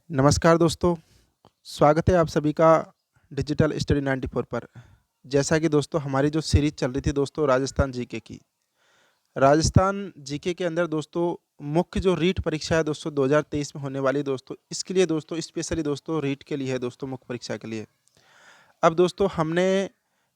नमस्कार दोस्तों, स्वागत है आप सभी का डिजिटल स्टडी 94 पर। जैसा कि दोस्तों हमारी जो सीरीज़ चल रही थी दोस्तों राजस्थान जीके की। राजस्थान जीके के अंदर दोस्तों मुख्य जो रीट परीक्षा है दोस्तों 2023 में होने वाली दोस्तों, इसके लिए दोस्तों स्पेशली दोस्तों रीट के लिए है दोस्तों, मुख्य परीक्षा के लिए। अब दोस्तों हमने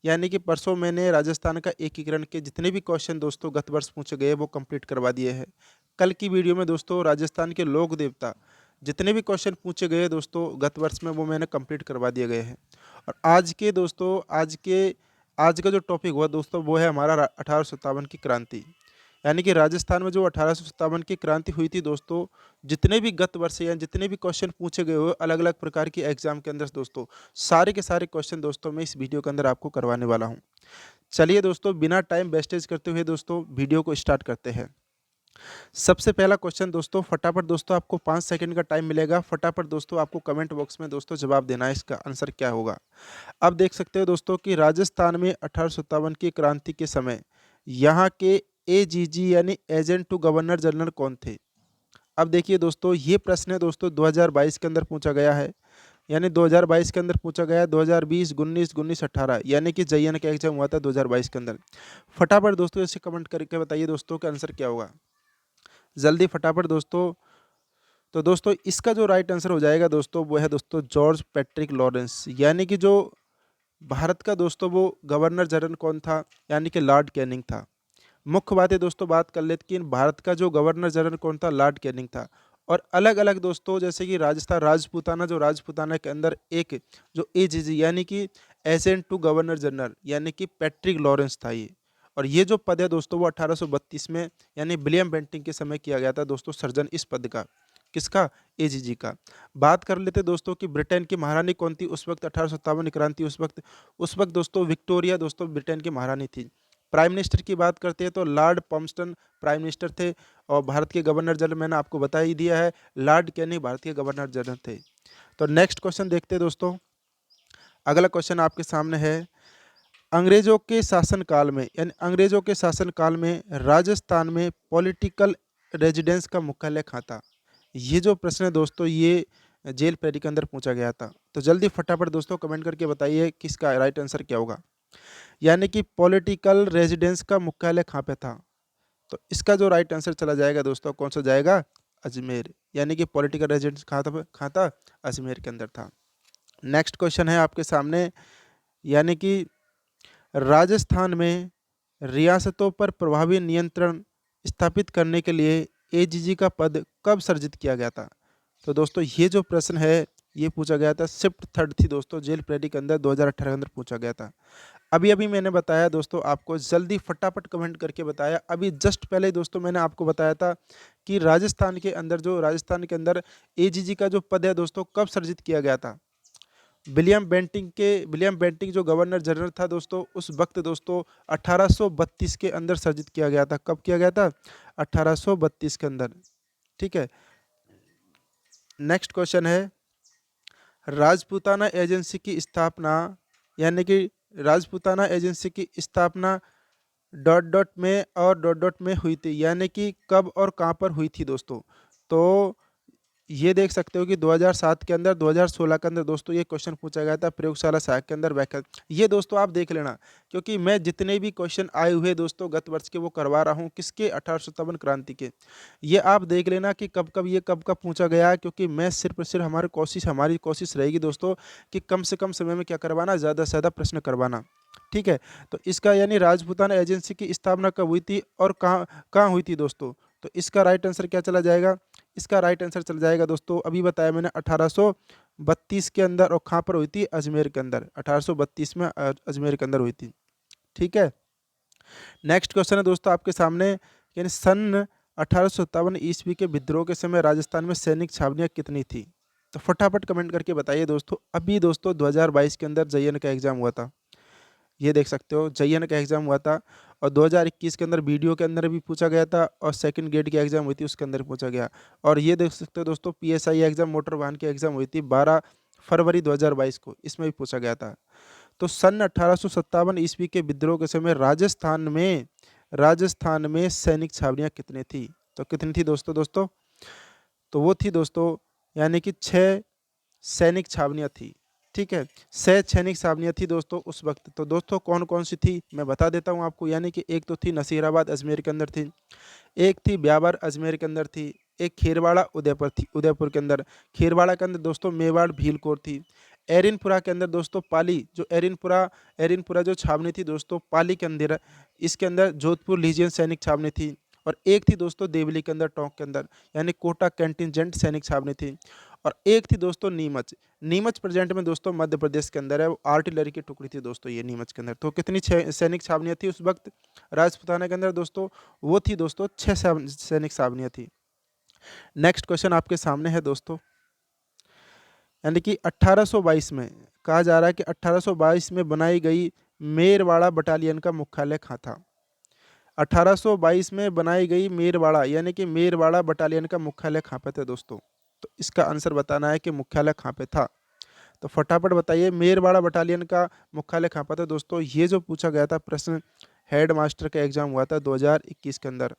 यानी कि परसों मैंने राजस्थान का एकीकरण के जितने भी क्वेश्चन दोस्तों गत वर्ष पूछे गए वो कंप्लीट करवा दिए हैं। कल की वीडियो में दोस्तों राजस्थान के लोक देवता जितने भी क्वेश्चन पूछे गए दोस्तों गत वर्ष में वो मैंने कंप्लीट करवा दिए गए हैं। और आज के दोस्तों आज का जो टॉपिक हुआ दोस्तों वो है हमारा 1857 की क्रांति। यानी कि राजस्थान में जो 1857 की क्रांति हुई थी दोस्तों, जितने भी गत वर्ष या जितने भी क्वेश्चन पूछे गए हुए अलग अलग प्रकार की एग्जाम के अंदर दोस्तों, सारे के सारे क्वेश्चन दोस्तों मैं इस वीडियो के अंदर आपको करवाने वाला हूं। चलिए दोस्तों बिना टाइम वेस्टेज करते हुए दोस्तों वीडियो को स्टार्ट करते हैं। सबसे पहला क्वेश्चन दोस्तों, फटाफट दोस्तों आपको 5 सेकंड का टाइम मिलेगा। फटाफट दोस्तों आपको कमेंट बॉक्स में दोस्तों जवाब देना है, इसका आंसर क्या होगा। अब देख सकते हो दोस्तों कि राजस्थान में 1857 की क्रांति के समय यहाँ के एजीजी यानी एजेंट टू गवर्नर जनरल कौन थे। अब देखिए दोस्तों ये प्रश्न है दोस्तों 2022 के अंदर पूछा गया है, यानी 2022 के अंदर पूछा गया है। 2020, 19, 19, 18 यानी कि JN का एग्जाम हुआ था 2022 के अंदर। फटाफट दोस्तों इसे कमेंट करके बताइए दोस्तों का आंसर क्या होगा, जल्दी फटाफट दोस्तों। तो दोस्तों इसका जो राइट आंसर हो जाएगा दोस्तों वो है दोस्तों जॉर्ज पैट्रिक लॉरेंस। यानी कि जो भारत का दोस्तों वो गवर्नर जनरल कौन था, यानी कि लॉर्ड कैनिंग था। मुख्य बात है दोस्तों, बात कर लेते कि भारत का जो गवर्नर जनरल कौन था, लॉर्ड कैनिंग था। और अलग अलग दोस्तों जैसे कि राजस्थान राजपूताना, जो राजपूताना के अंदर एक जो एजीजी यानी कि एजेंट टू गवर्नर जनरल यानी कि पैट्रिक लॉरेंस था ये। और ये जो पद है दोस्तों वो 1832 में यानी विलियम बेंटिंग के समय किया गया था दोस्तों सर्जन इस पद का। किसका, एजीजी का। बात कर लेते दोस्तों कि ब्रिटेन की महारानी कौन थी उस वक्त 1857 क्रांति उस वक्त दोस्तों विक्टोरिया दोस्तों ब्रिटेन की महारानी थी। प्राइम मिनिस्टर की बात करते हैं तो लॉर्ड पम्पटन प्राइम मिनिस्टर थे। और भारत के गवर्नर जनरल मैंने आपको बता ही दिया है, लॉर्ड कैनिंग भारत के गवर्नर जनरल थे। तो नेक्स्ट क्वेश्चन देखते हैं दोस्तों। अगला क्वेश्चन आपके सामने है, अंग्रेजों के शासनकाल में यानी अंग्रेजों के शासनकाल में राजस्थान में पॉलिटिकल रेजिडेंस का मुख्यालय कहाँ था। ये जो प्रश्न है दोस्तों ये जेल पैरी के अंदर पूछा गया था। तो जल्दी फटाफट दोस्तों कमेंट करके बताइए किसका राइट आंसर क्या होगा। यानी कि पॉलिटिकल रेजिडेंस का मुख्यालय कहाँ पे था। तो इसका जो राइट आंसर चला जाएगा दोस्तों कौन सा जाएगा, अजमेर। यानी कि पॉलिटिकल रेजिडेंस कहाँ था, अजमेर के अंदर था। नेक्स्ट क्वेश्चन है आपके सामने, यानी कि राजस्थान में रियासतों पर प्रभावी नियंत्रण स्थापित करने के लिए एजीजी का पद कब सृजित किया गया था। तो दोस्तों ये जो प्रश्न है ये पूछा गया था, शिफ्ट थर्ड थी दोस्तों जेल प्रेडी के अंदर 2018 के अंदर पूछा गया था। अभी अभी मैंने बताया दोस्तों आपको, जल्दी फटाफट कमेंट करके बताया। अभी जस्ट पहले ही दोस्तों मैंने आपको बताया था कि राजस्थान के अंदर एजीजी का जो पद है दोस्तों कब सृजित किया गया था। विलियम बेंटिंग जो गवर्नर जनरल था दोस्तों उस वक्त दोस्तों 1832 के अंदर सृजित किया गया था। कब किया गया था, 1832 के अंदर। ठीक है। नेक्स्ट क्वेश्चन है, राजपूताना एजेंसी की स्थापना यानी कि राजपूताना एजेंसी की स्थापना डॉट डॉट में और डॉट डॉट में हुई थी, यानी कि कब और कहाँ पर हुई थी दोस्तों। तो ये देख सकते हो कि 2007 के अंदर 2016 के अंदर दोस्तों ये क्वेश्चन पूछा गया था प्रयोगशाला सहायक के अंदर व्याख्या। ये दोस्तों आप देख लेना, क्योंकि मैं जितने भी क्वेश्चन आए हुए दोस्तों गत वर्ष के वो करवा रहा हूँ किसके, 1857 क्रांति के। ये आप देख लेना कि कब कब पूछा गया है, क्योंकि मैं सिर्फ और सिर्फ हमारी कोशिश रहेगी दोस्तों कि कम से कम समय में क्या करवाना, ज़्यादा से ज़्यादा प्रश्न करवाना। ठीक है। तो इसका यानी राजपूताना एजेंसी की स्थापना कब हुई थी और कहाँ कहाँ हुई थी दोस्तों। तो इसका राइट आंसर क्या चला जाएगा, इसका राइट आंसर चल जाएगा दोस्तों, अभी बताया मैंने 1832 के अंदर। और कहाँ पर हुई थी, अजमेर के अंदर। 1832 में अजमेर के अंदर हुई थी। ठीक है। नेक्स्ट क्वेश्चन है दोस्तों आपके सामने, यानी सन 1857 ईस्वी के विद्रोह के समय राजस्थान में सैनिक छावनियाँ कितनी थी। तो फटाफट कमेंट करके बताइए दोस्तों। अभी दोस्तों 2022 के अंदर JN का एग्जाम हुआ था, ये देख सकते हो JN का एग्जाम हुआ था। और 2021 के अंदर वीडियो के अंदर भी पूछा गया था, और सेकंड गेट की एग्जाम हुई थी उसके अंदर पूछा गया। और ये देख सकते हो दोस्तों PSI एग्जाम मोटर वाहन की एग्जाम हुई थी 12 फरवरी 2022 को, इसमें भी पूछा गया था। तो सन 1857 ईस्वी के विद्रोह के समय राजस्थान में सैनिक छावनियाँ कितनी थी। तो कितनी थी दोस्तों, तो वो थी दोस्तों यानी कि 6 सैनिक छावनियाँ थी, ठीक है। 6 सैनिक छावनियाँ थी दोस्तों उस वक़्त। तो दोस्तों कौन-कौन सी थी मैं बता देता हूँ आपको, यानी कि एक तो थी नसीराबाद अजमेर के अंदर थी, एक थी ब्यावर अजमेर के अंदर थी, एक खीरवाड़ा उदयपुर थी, उदयपुर के अंदर। खीरवाड़ा के अंदर दोस्तों मेवाड़ भीलकोट थी। एरिनपुरा के अंदर दोस्तों पाली, जो एरिनपुरा एरिनपुरा जो छावनी थी दोस्तों पाली के अंदर, इसके अंदर जोधपुर लीजियन सैनिक छावनी थी। और एक थी दोस्तों देवली के अंदर टोंक के अंदर, यानी कोटा कंटिजेंट सैनिक छावनी थी। और एक थी दोस्तों नीमच। नीमच प्रेजेंट में दोस्तों मध्य प्रदेश के अंदर है, वो आर्टिलरी की टुकड़ी थी दोस्तों ये नीमच के अंदर। तो कितनी सैनिक छावनियाँ थी उस वक्त राजपूताना के अंदर दोस्तों? वो थी दोस्तों 6 सैनिक छावनियाँ थी। नेक्स्ट क्वेश्चन आपके सामने है दोस्तों, यानी कि 1822 में कहा जा रहा है कि 1822 में बनाई गई मेरवाड़ा बटालियन का मुख्यालय कहाँ था? 1822 में बनाई गई मेरवाड़ा, यानी कि मेरवाड़ा बटालियन का मुख्यालय कहाँ पे था दोस्तों? तो इसका आंसर बताना है कि मुख्यालय कहाँ पे था। तो फटाफट बताइए, मेरवाड़ा बटालियन का मुख्यालय कहाँ पर था दोस्तों? ये जो पूछा गया था प्रश्न, हेड मास्टर का एग्जाम हुआ था 2021 के अंदर,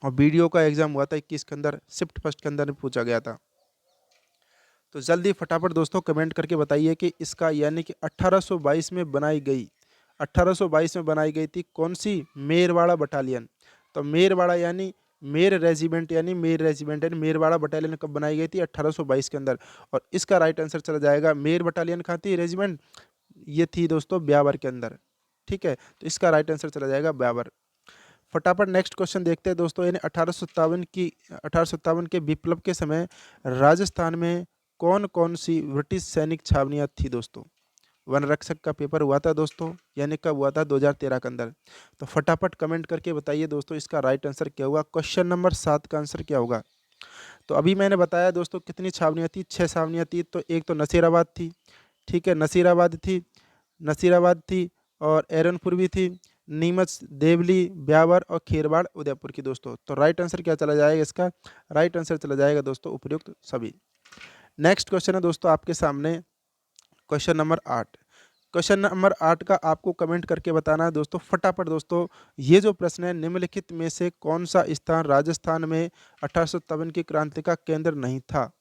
और बीडीओ का एग्जाम हुआ था 21 के अंदर, शिफ्ट फर्स्ट के अंदर पूछा गया था। तो जल्दी फटाफट दोस्तों कमेंट करके बताइए कि इसका, यानी कि 1822 में बनाई गई, 1822 में बनाई गई थी कौन सी मेरवाड़ा बटालियन? तो मेरवाड़ा यानी मेर रेजिमेंट, यानी मेर रेजिमेंट यानी मेरवाड़ा बटालियन कब बनाई गई थी? 1822 के अंदर। और इसका राइट आंसर चला जाएगा, मेर बटालियन कहाँ थी रेजिमेंट? ये थी दोस्तों ब्यावर के अंदर, ठीक है। तो इसका राइट आंसर चला जाएगा ब्यावर। फटाफट नेक्स्ट क्वेश्चन देखते हैं दोस्तों, यानी 1857 के विप्लव के समय राजस्थान में कौन कौन सी ब्रिटिश सैनिक छावनियाँ थी दोस्तों? वन रक्षक का पेपर हुआ था दोस्तों, यानी कब हुआ था? 2013 के अंदर। तो फटाफट कमेंट करके बताइए दोस्तों इसका राइट आंसर क्या होगा? क्वेश्चन नंबर 7 का आंसर क्या होगा? तो अभी मैंने बताया दोस्तों कितनी छावनियाँ थी, 6 छावनियाँ थी। तो एक तो नसीराबाद थी, ठीक है, नसीराबाद थी, नसीराबाद थी, और एरनपुर भी थी, नीमच, देवली, ब्यावर और खीरवाड़ उदयपुर की दोस्तों। तो राइट आंसर क्या चला जाएगा इसका? राइट आंसर चला जाएगा दोस्तों उपयुक्त सभी। नेक्स्ट क्वेश्चन है दोस्तों आपके सामने, क्वेश्चन नंबर 8। क्वेश्चन नंबर 8 का आपको कमेंट करके बताना है दोस्तों फटाफट दोस्तों। ये जो प्रश्न है, निम्नलिखित में से कौन सा स्थान राजस्थान में 1857 की क्रांति का केंद्र नहीं था?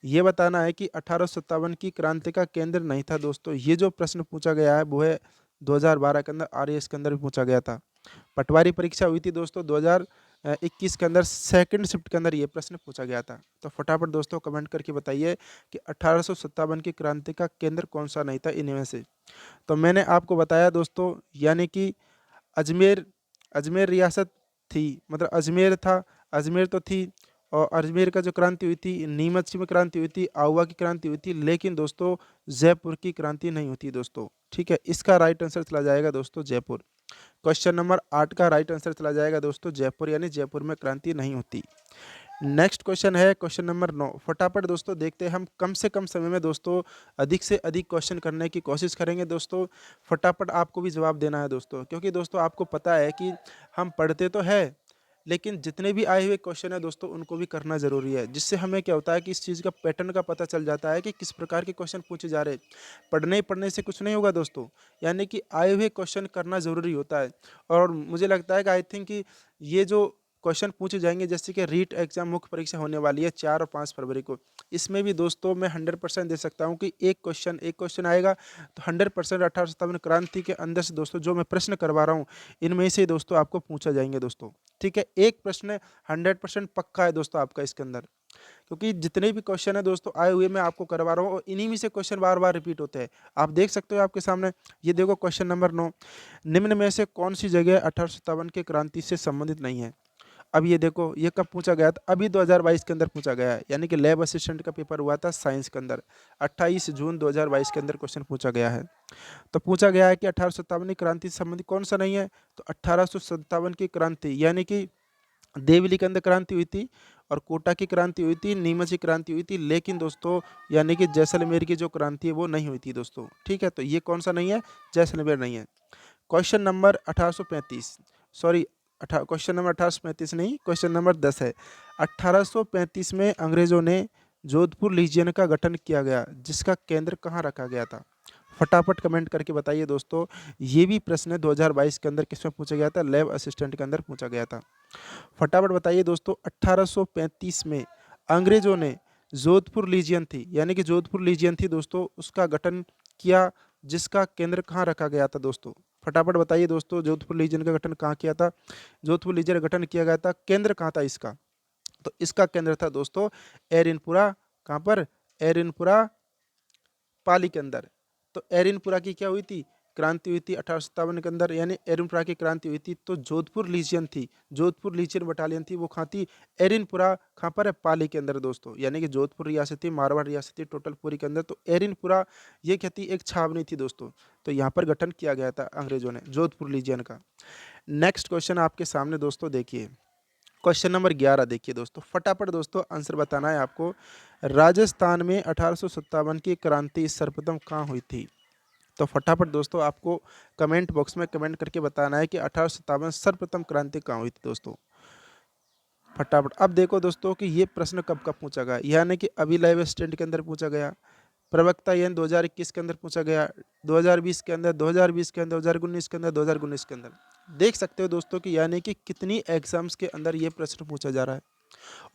ये बताना है कि 1857 की क्रांति का केंद्र नहीं था दोस्तों। ये जो प्रश्न पूछा गया है वो है 2012 के अंदर, आरएएस के अंदर भी पूछा गया था। पटवारी परीक्षा हुई थी दोस्तों 2021 के अंदर, सेकंड शिफ्ट के अंदर ये प्रश्न पूछा गया था। तो फटाफट दोस्तों कमेंट करके बताइए कि 1857 की क्रांति का केंद्र कौन सा नहीं था इनमें से? तो मैंने आपको बताया दोस्तों, यानी कि अजमेर, अजमेर रियासत थी, मतलब अजमेर था, अजमेर तो थी। और अजमेर का जो क्रांति हुई थी, नीमच में क्रांति हुई थी, आउवा की क्रांति हुई थी, लेकिन दोस्तों जयपुर की क्रांति नहीं होती दोस्तों, ठीक है। इसका राइट आंसर चला जाएगा दोस्तों जयपुर। क्वेश्चन नंबर 8 का राइट आंसर चला जाएगा दोस्तों जयपुर, यानी जयपुर में क्रांति नहीं होती। नेक्स्ट क्वेश्चन है क्वेश्चन नंबर 9। फटाफट दोस्तों देखते हैं, हम कम से कम समय में दोस्तों अधिक से अधिक क्वेश्चन करने की कोशिश करेंगे दोस्तों। फटाफट आपको भी जवाब देना है दोस्तों, क्योंकि दोस्तों आपको पता है कि हम पढ़ते तो है, लेकिन जितने भी आए हुए क्वेश्चन है दोस्तों उनको भी करना ज़रूरी है, जिससे हमें क्या होता है कि इस चीज़ का पैटर्न का पता चल जाता है कि किस प्रकार के क्वेश्चन पूछे जा रहे हैं। पढ़ने ही पढ़ने से कुछ नहीं होगा दोस्तों, यानी कि आए हुए क्वेश्चन करना ज़रूरी होता है। और मुझे लगता है कि आई थिंक कि ये जो क्वेश्चन पूछे जाएंगे, जैसे कि रीट एग्जाम मुख्य परीक्षा होने वाली है 4 और 5 फरवरी को, इसमें भी दोस्तों मैं 100% दे सकता हूं कि एक क्वेश्चन आएगा। तो 100% 1857 क्रांति के अंदर से दोस्तों जो मैं प्रश्न करवा रहा हूं, इनमें से दोस्तों आपको पूछा जाएंगे दोस्तों, ठीक है। एक प्रश्न 100% पक्का है दोस्तों आपका इसके अंदर, क्योंकि जितने भी क्वेश्चन है दोस्तों आए हुए मैं आपको करवा रहा हूँ, और इन्हीं में से क्वेश्चन बार बार रिपीट होते हैं। आप देख सकते हो आपके सामने, ये देखो क्वेश्चन नंबर 9, निम्न में से कौन सी जगह 1857 के क्रांति से संबंधित नहीं है? अब ये देखो, ये कब पूछा गया था? अभी 2022 के अंदर पूछा गया है, यानी कि लैब असिस्टेंट का पेपर हुआ था साइंस के अंदर, 28 जून 2022 के अंदर क्वेश्चन पूछा गया है। तो पूछा गया है कि 1857 की क्रांति से संबंधित कौन सा नहीं है? तो 1857 की क्रांति, यानी कि देवली के अंदर क्रांति हुई थी, और कोटा की क्रांति हुई थी, नीमच की क्रांति हुई थी, लेकिन दोस्तों यानी कि जैसलमेर की जो क्रांति है वो नहीं हुई थी दोस्तों, ठीक है। तो ये कौन सा नहीं है? जैसलमेर नहीं है। Question number 1835, sorry, question number 1835 नहीं, क्वेश्चन नंबर 10 है। 1835 में अंग्रेजों ने जोधपुर लीजियन का गठन किया गया, जिसका केंद्र कहाँ रखा गया था? फटाफट कमेंट करके बताइए दोस्तों। ये भी प्रश्न 2022 के अंदर किसमें पूछा गया था? लैब असिस्टेंट के अंदर पूछा गया था। फटाफट बताइए दोस्तों, 1835 में अंग्रेजों ने जोधपुर लीजियन थी, यानी कि जोधपुर लीजियन थी दोस्तों, उसका गठन किया, जिसका केंद्र कहाँ रखा गया था दोस्तों? फटाफट बताइए दोस्तों, जोधपुर लीजियन का गठन कहाँ किया था? जोधपुर लीजियन का गठन किया गया था, केंद्र कहाँ था इसका? तो इसका केंद्र था दोस्तों एरिनपुरा। कहाँ पर? एरिनपुरा पाली के अंदर। तो एरिनपुरा की क्या हुई थी? क्रांति हुई थी 1857 के अंदर, यानी एरिनपुरा की क्रांति हुई थी। तो जोधपुर लीजियन थी, जोधपुर लीजियन बटालियन थी, वो कहाँ थी? एरिनपुरा। कहाँ पर है? पाली के अंदर दोस्तों, यानी कि जोधपुर रियासत थी, मारवाड़ रियासत थी टोटल पूरी के अंदर। तो एरिनपुरा ये क्या थी? एक छावनी थी दोस्तों। तो यहाँ पर गठन किया गया था अंग्रेजों ने जोधपुर लीजियन का। नेक्स्ट क्वेश्चन आपके सामने दोस्तों देखिए, क्वेश्चन नंबर 11 देखिए दोस्तों, फटाफट दोस्तों आंसर बताना है आपको। राजस्थान में 1857 की क्रांति सर्वप्रथम कहाँ हुई थी? तो फटाफट दोस्तों आपको कमेंट बॉक्स में कमेंट करके बताना है कि 1857 सर्वप्रथम क्रांति कहाँ हुई थी दोस्तों। फटाफट। अब देखो दोस्तों कि ये प्रश्न कब कब पूछा गया, यानी कि अभी लाइव स्टैंड के अंदर पूछा गया, प्रवक्ता यानी 2021 के अंदर पूछा गया, 2020 के अंदर, 2020 के अंदर, 2019 के अंदर, 2019 के अंदर। देख सकते हो दोस्तों कि यानी कि कितनी एग्जाम्स के अंदर ये प्रश्न पूछा जा रहा है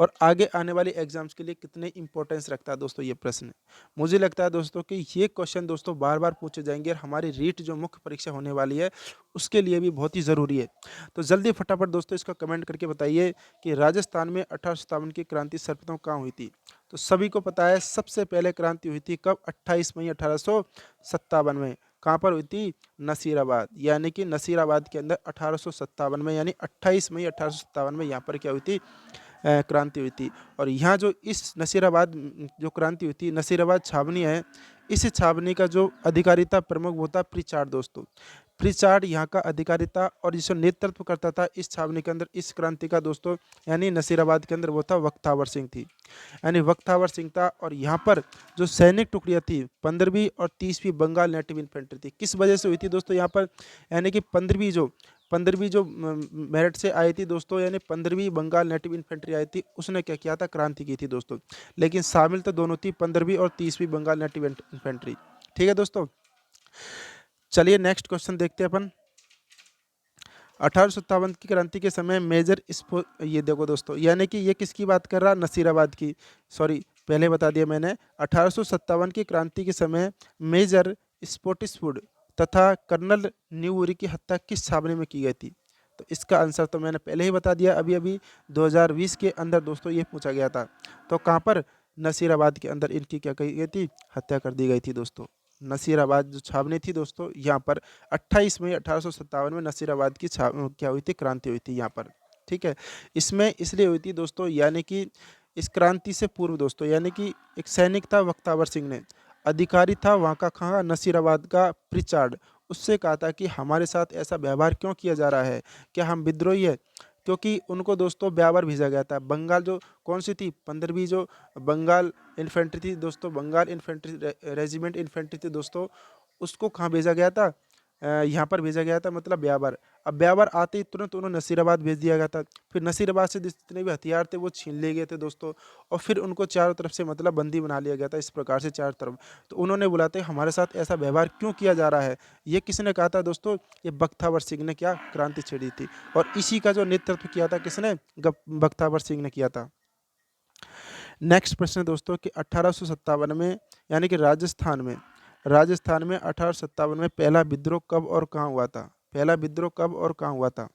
और आगे आने वाली एग्जाम्स के लिए कितने इंपॉर्टेंस रखता है दोस्तों ये प्रश्न। मुझे लगता है दोस्तों कि ये क्वेश्चन दोस्तों बार बार पूछे जाएंगे और हमारी रीट जो मुख्य परीक्षा होने वाली है उसके लिए भी बहुत ही ज़रूरी है। तो जल्दी फटाफट दोस्तों इसका कमेंट करके बताइए कि राजस्थान में 1857 की क्रांति सर्वप्रथम कहाँ हुई थी? तो सभी को पता है सबसे पहले क्रांति हुई थी कब? 28 मई 1857 में। कहाँ पर हुई थी? नसीराबाद, यानी कि नसीराबाद के अंदर 1857 में, यानी 28 मई 1857 में यहाँ पर क्या हुई थी? क्रांति हुई थी। और यहाँ जो इस नसीराबाद जो क्रांति हुई थी, नसीराबाद छावनी है, इस छावनी का जो अधिकारी था प्रमुख वो था प्रिचार्ड दोस्तों। प्रिचार्ड यहाँ का अधिकारी था और जिसको नेतृत्व करता था इस छावनी के अंदर इस क्रांति का दोस्तों, यानी नसीराबाद के अंदर वो था बख्तावर सिंह थी, यानी बख्तावर सिंह था। और यहाँ पर जो सैनिक टुकड़ियाँ थी 15वीं और 30वीं बंगाल नेटिव इन्फेंट्री थी। किस वजह से हुई थी दोस्तों यहाँ पर? यानी कि 15वीं जो मेरठ से आई थी दोस्तों, यानी 15वीं बंगाल नेटिव इन्फेंट्री आई थी, उसने क्या किया था? क्रांति की थी दोस्तों। लेकिन शामिल तो दोनों थी, 15वीं और 30वीं बंगाल नेटिव इन्फेंट्री। ठीक है दोस्तों, चलिए नेक्स्ट क्वेश्चन देखते हैं अपन। 1857 की क्रांति के समय मेजर ये देखो दोस्तों, यानी कि ये किसकी बात कर रहा? नसीराबाद की। सॉरी, पहले बता दिया मैंने। 1857 की क्रांति के समय मेजर स्पोटिसवुड तथा कर्नल न्यूरी की हत्या किस छावनी में की गई थी? तो इसका आंसर तो मैंने पहले ही बता दिया, अभी अभी 2020 के अंदर दोस्तों ये पूछा गया था। तो कहाँ पर? नसीराबाद के अंदर इनकी क्या कही गई थी? हत्या कर दी गई थी दोस्तों। नसीराबाद जो छावनी थी दोस्तों, यहाँ पर 28 मई 1857 में नसीराबाद की क्या हुई थी? क्रांति हुई थी यहाँ पर। ठीक है, इसमें इसलिए हुई थी दोस्तों, यानी कि इस क्रांति से पूर्व दोस्तों, यानी कि एक सैनिक था बख्तावर सिंह ने, अधिकारी था वहाँ का, कहाँ? नसीराबाद का प्रिचार्ड, उससे कहा था कि हमारे साथ ऐसा व्यवहार क्यों किया जा रहा है, क्या हम विद्रोही है? क्योंकि उनको दोस्तों ब्यावर भेजा गया था। बंगाल जो कौन सी थी? 15वीं जो बंगाल इन्फेंट्री थी दोस्तों, बंगाल इन्फेंट्री रेजिमेंट इन्फेंट्री थी दोस्तों, उसको कहाँ भेजा गया था? यहाँ पर भेजा गया था, मतलब ब्यावर। अब ब्यावर आते ही तुरंत उन्होंने नसीराबाद भेज दिया गया था। फिर नसीराबाद से जितने भी हथियार थे वो छीन लिए गए थे दोस्तों, और फिर उनको चारों तरफ से मतलब बंदी बना लिया गया था, इस प्रकार से चारों तरफ। तो उन्होंने बुलाते हमारे साथ ऐसा व्यवहार क्यों किया जा रहा है? ये किसने कहा था दोस्तों? ये बख्तावर सिंह ने क्या क्रांति छेड़ी थी, और इसी का जो नेतृत्व किया था किसने? बख्तावर सिंह ने किया था। नेक्स्ट प्रश्न है दोस्तों कि 1857 में, यानी कि राजस्थान में 1857 में पहला विद्रोह कब और कहाँ हुआ था? पहला विद्रोह कब और कहाँ हुआ था?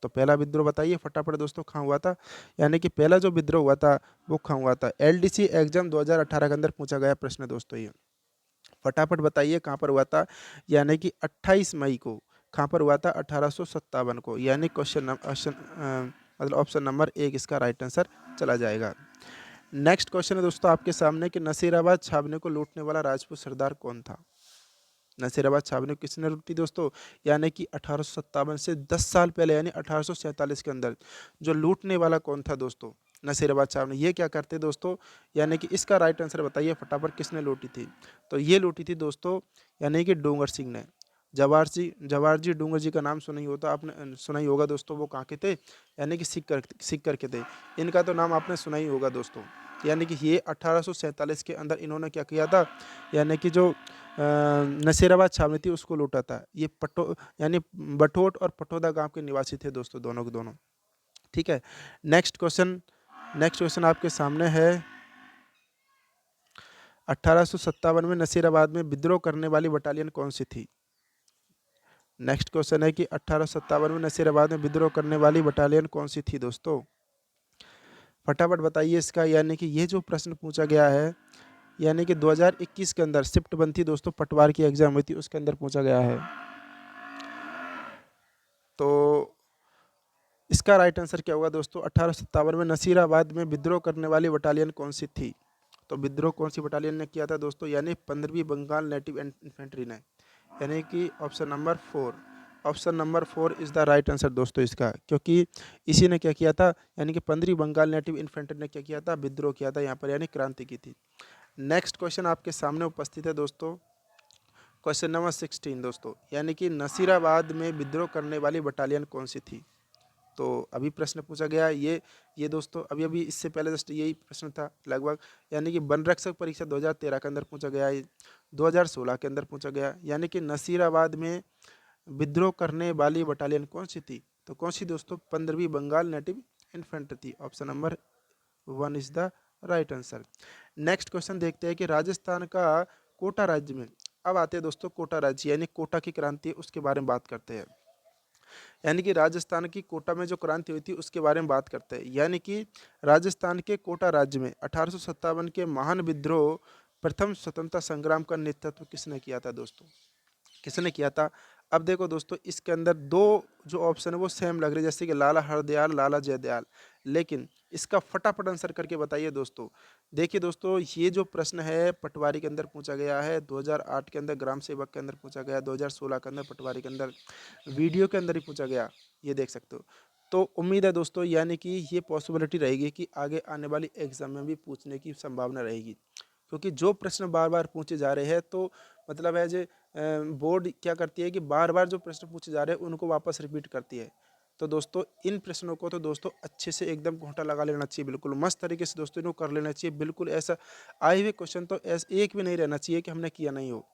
तो पहला विद्रोह बताइए फटाफट दोस्तों, कहाँ हुआ था? यानी कि पहला जो विद्रोह हुआ था वो कहाँ हुआ था? एलडीसी एग्जाम 2018 के अंदर पूछा गया प्रश्न दोस्तों ये। फटाफट बताइए कहाँ पर हुआ था? यानी कि 28 मई को। कहाँ पर हुआ था? 1857 को, यानी मतलब ऑप्शन नंबर 1 इसका राइट आंसर चला जाएगा। नेक्स्ट क्वेश्चन है दोस्तों आपके सामने कि नसीराबाद छावनी को लूटने वाला राजपूत सरदार कौन था? नसीराबाद छावनी को किसने लूटी दोस्तों? यानी कि 1857 से 10 साल पहले, यानी 1847 के अंदर जो लूटने वाला कौन था दोस्तों? नसीराबाद छावनी। ये क्या करते दोस्तों? यानी कि इसका राइट आंसर बताइए फटाफट, किसने लूटी थी? तो ये लूटी थी दोस्तों, यानी कि डोंगर सिंह ने। जवाहर जी डोंगर जी का नाम सुना ही होता आपने, सुना ही होगा दोस्तों। वो कहाँ के थे? यानी कि सिक्कर के थे। इनका तो नाम आपने सुना ही होगा दोस्तों। यानी कि ये 1847 के अंदर इन्होंने क्या किया था? यानी कि जो नसीराबाद छावनी थी उसको लूटा था। ये यानी बटोट और पटोदा गांव के निवासी थे दोस्तों, दोनों के दोनों। ठीक है, नेक्स्ट क्वेश्चन आपके सामने है 1857 में नसीराबाद में विद्रोह करने वाली बटालियन कौन सी थी? नेक्स्ट क्वेश्चन है कि 1857 में नसीराबाद में विद्रोह करने वाली बटालियन कौन सी थी दोस्तों? फटाफट बताइए इसका। यानी कि ये जो प्रश्न पूछा गया है, यानी कि 2021 के अंदर शिफ्ट बनती दोस्तों, पटवार की एग्जाम हुई थी, उसके अंदर पूछा गया है। तो इसका राइट आंसर क्या होगा दोस्तों? 1857 में नसीराबाद में विद्रोह करने वाली बटालियन कौन सी थी? तो विद्रोह कौन सी बटालियन ने किया था दोस्तों? यानी 15वीं बंगाल नेटिव इन्फेंट्री ने, यानी कि option number 4। Option number 4 is the right answer दोस्तों इसका, क्योंकि इसी ने क्या किया था, यानी कि 15वीं बंगाल नेटिव इन्फेंट्री ने क्या किया था? विद्रोह किया था यहाँ पर, यानी क्रांति की थी। नेक्स्ट क्वेश्चन आपके सामने उपस्थित है दोस्तों, क्वेश्चन नंबर 16 दोस्तों, यानी कि नसीराबाद में विद्रोह करने वाली बटालियन कौन सी थी? तो अभी प्रश्न पूछा गया ये दोस्तों, अभी अभी इससे पहले जस्ट यही प्रश्न था लगभग, यानी कि वन रक्षक परीक्षा 2013 के अंदर पूछा गया है, 2016 के अंदर पूछा गया, यानी कि नसीराबाद में विद्रोह करने वाली बटालियन कौन सी थी? तो कौन सी दोस्तों? 15वीं बंगाल नेटिव इन्फेंट्री थी। Option number 1 is the right answer. Next question देखते हैं कि राजस्थान का कोटा राज्य में, अब आते हैं दोस्तों कोटा राज्य, यानी कोटा की क्रांति, उसके बारे में बात करते हैं। यानी कि राजस्थान की कोटा में जो क्रांति हुई थी उसके बारे में बात करते हैं। यानी कि राजस्थान के कोटा राज्य में 1857 के महान विद्रोह, प्रथम स्वतंत्रता संग्राम का नेतृत्व किसने किया था दोस्तों? किसने किया था? अब देखो दोस्तों, इसके अंदर दो जो ऑप्शन है वो सेम लग रहे हैं, जैसे कि लाला हरदयाल, लाला जयदयाल, लेकिन इसका फटाफट आंसर करके बताइए दोस्तों। देखिए दोस्तों, ये जो प्रश्न है पटवारी के अंदर पूछा गया है, 2008 के अंदर ग्राम सेवक के अंदर पूछा गया, 2016 के अंदर पटवारी के अंदर, वीडियो के अंदर ही पूछा गया, ये देख सकते हो। तो उम्मीद है दोस्तों, यानी कि ये पॉसिबिलिटी रहेगी कि आगे आने वाली एग्जाम में भी पूछने की संभावना रहेगी, क्योंकि जो प्रश्न बार बार पूछे जा रहे हैं, तो मतलब है जो बोर्ड क्या करती है कि बार बार जो प्रश्न पूछे जा रहे हैं उनको वापस रिपीट करती है। तो दोस्तों इन प्रश्नों को तो दोस्तों अच्छे से एकदम घोंटा लगा लेना चाहिए, बिल्कुल मस्त तरीके से दोस्तों इनको कर लेना चाहिए, बिल्कुल ऐसा आए हुए क्वेश्चन तो ऐसा एक भी नहीं रहना चाहिए कि हमने किया नहीं हो।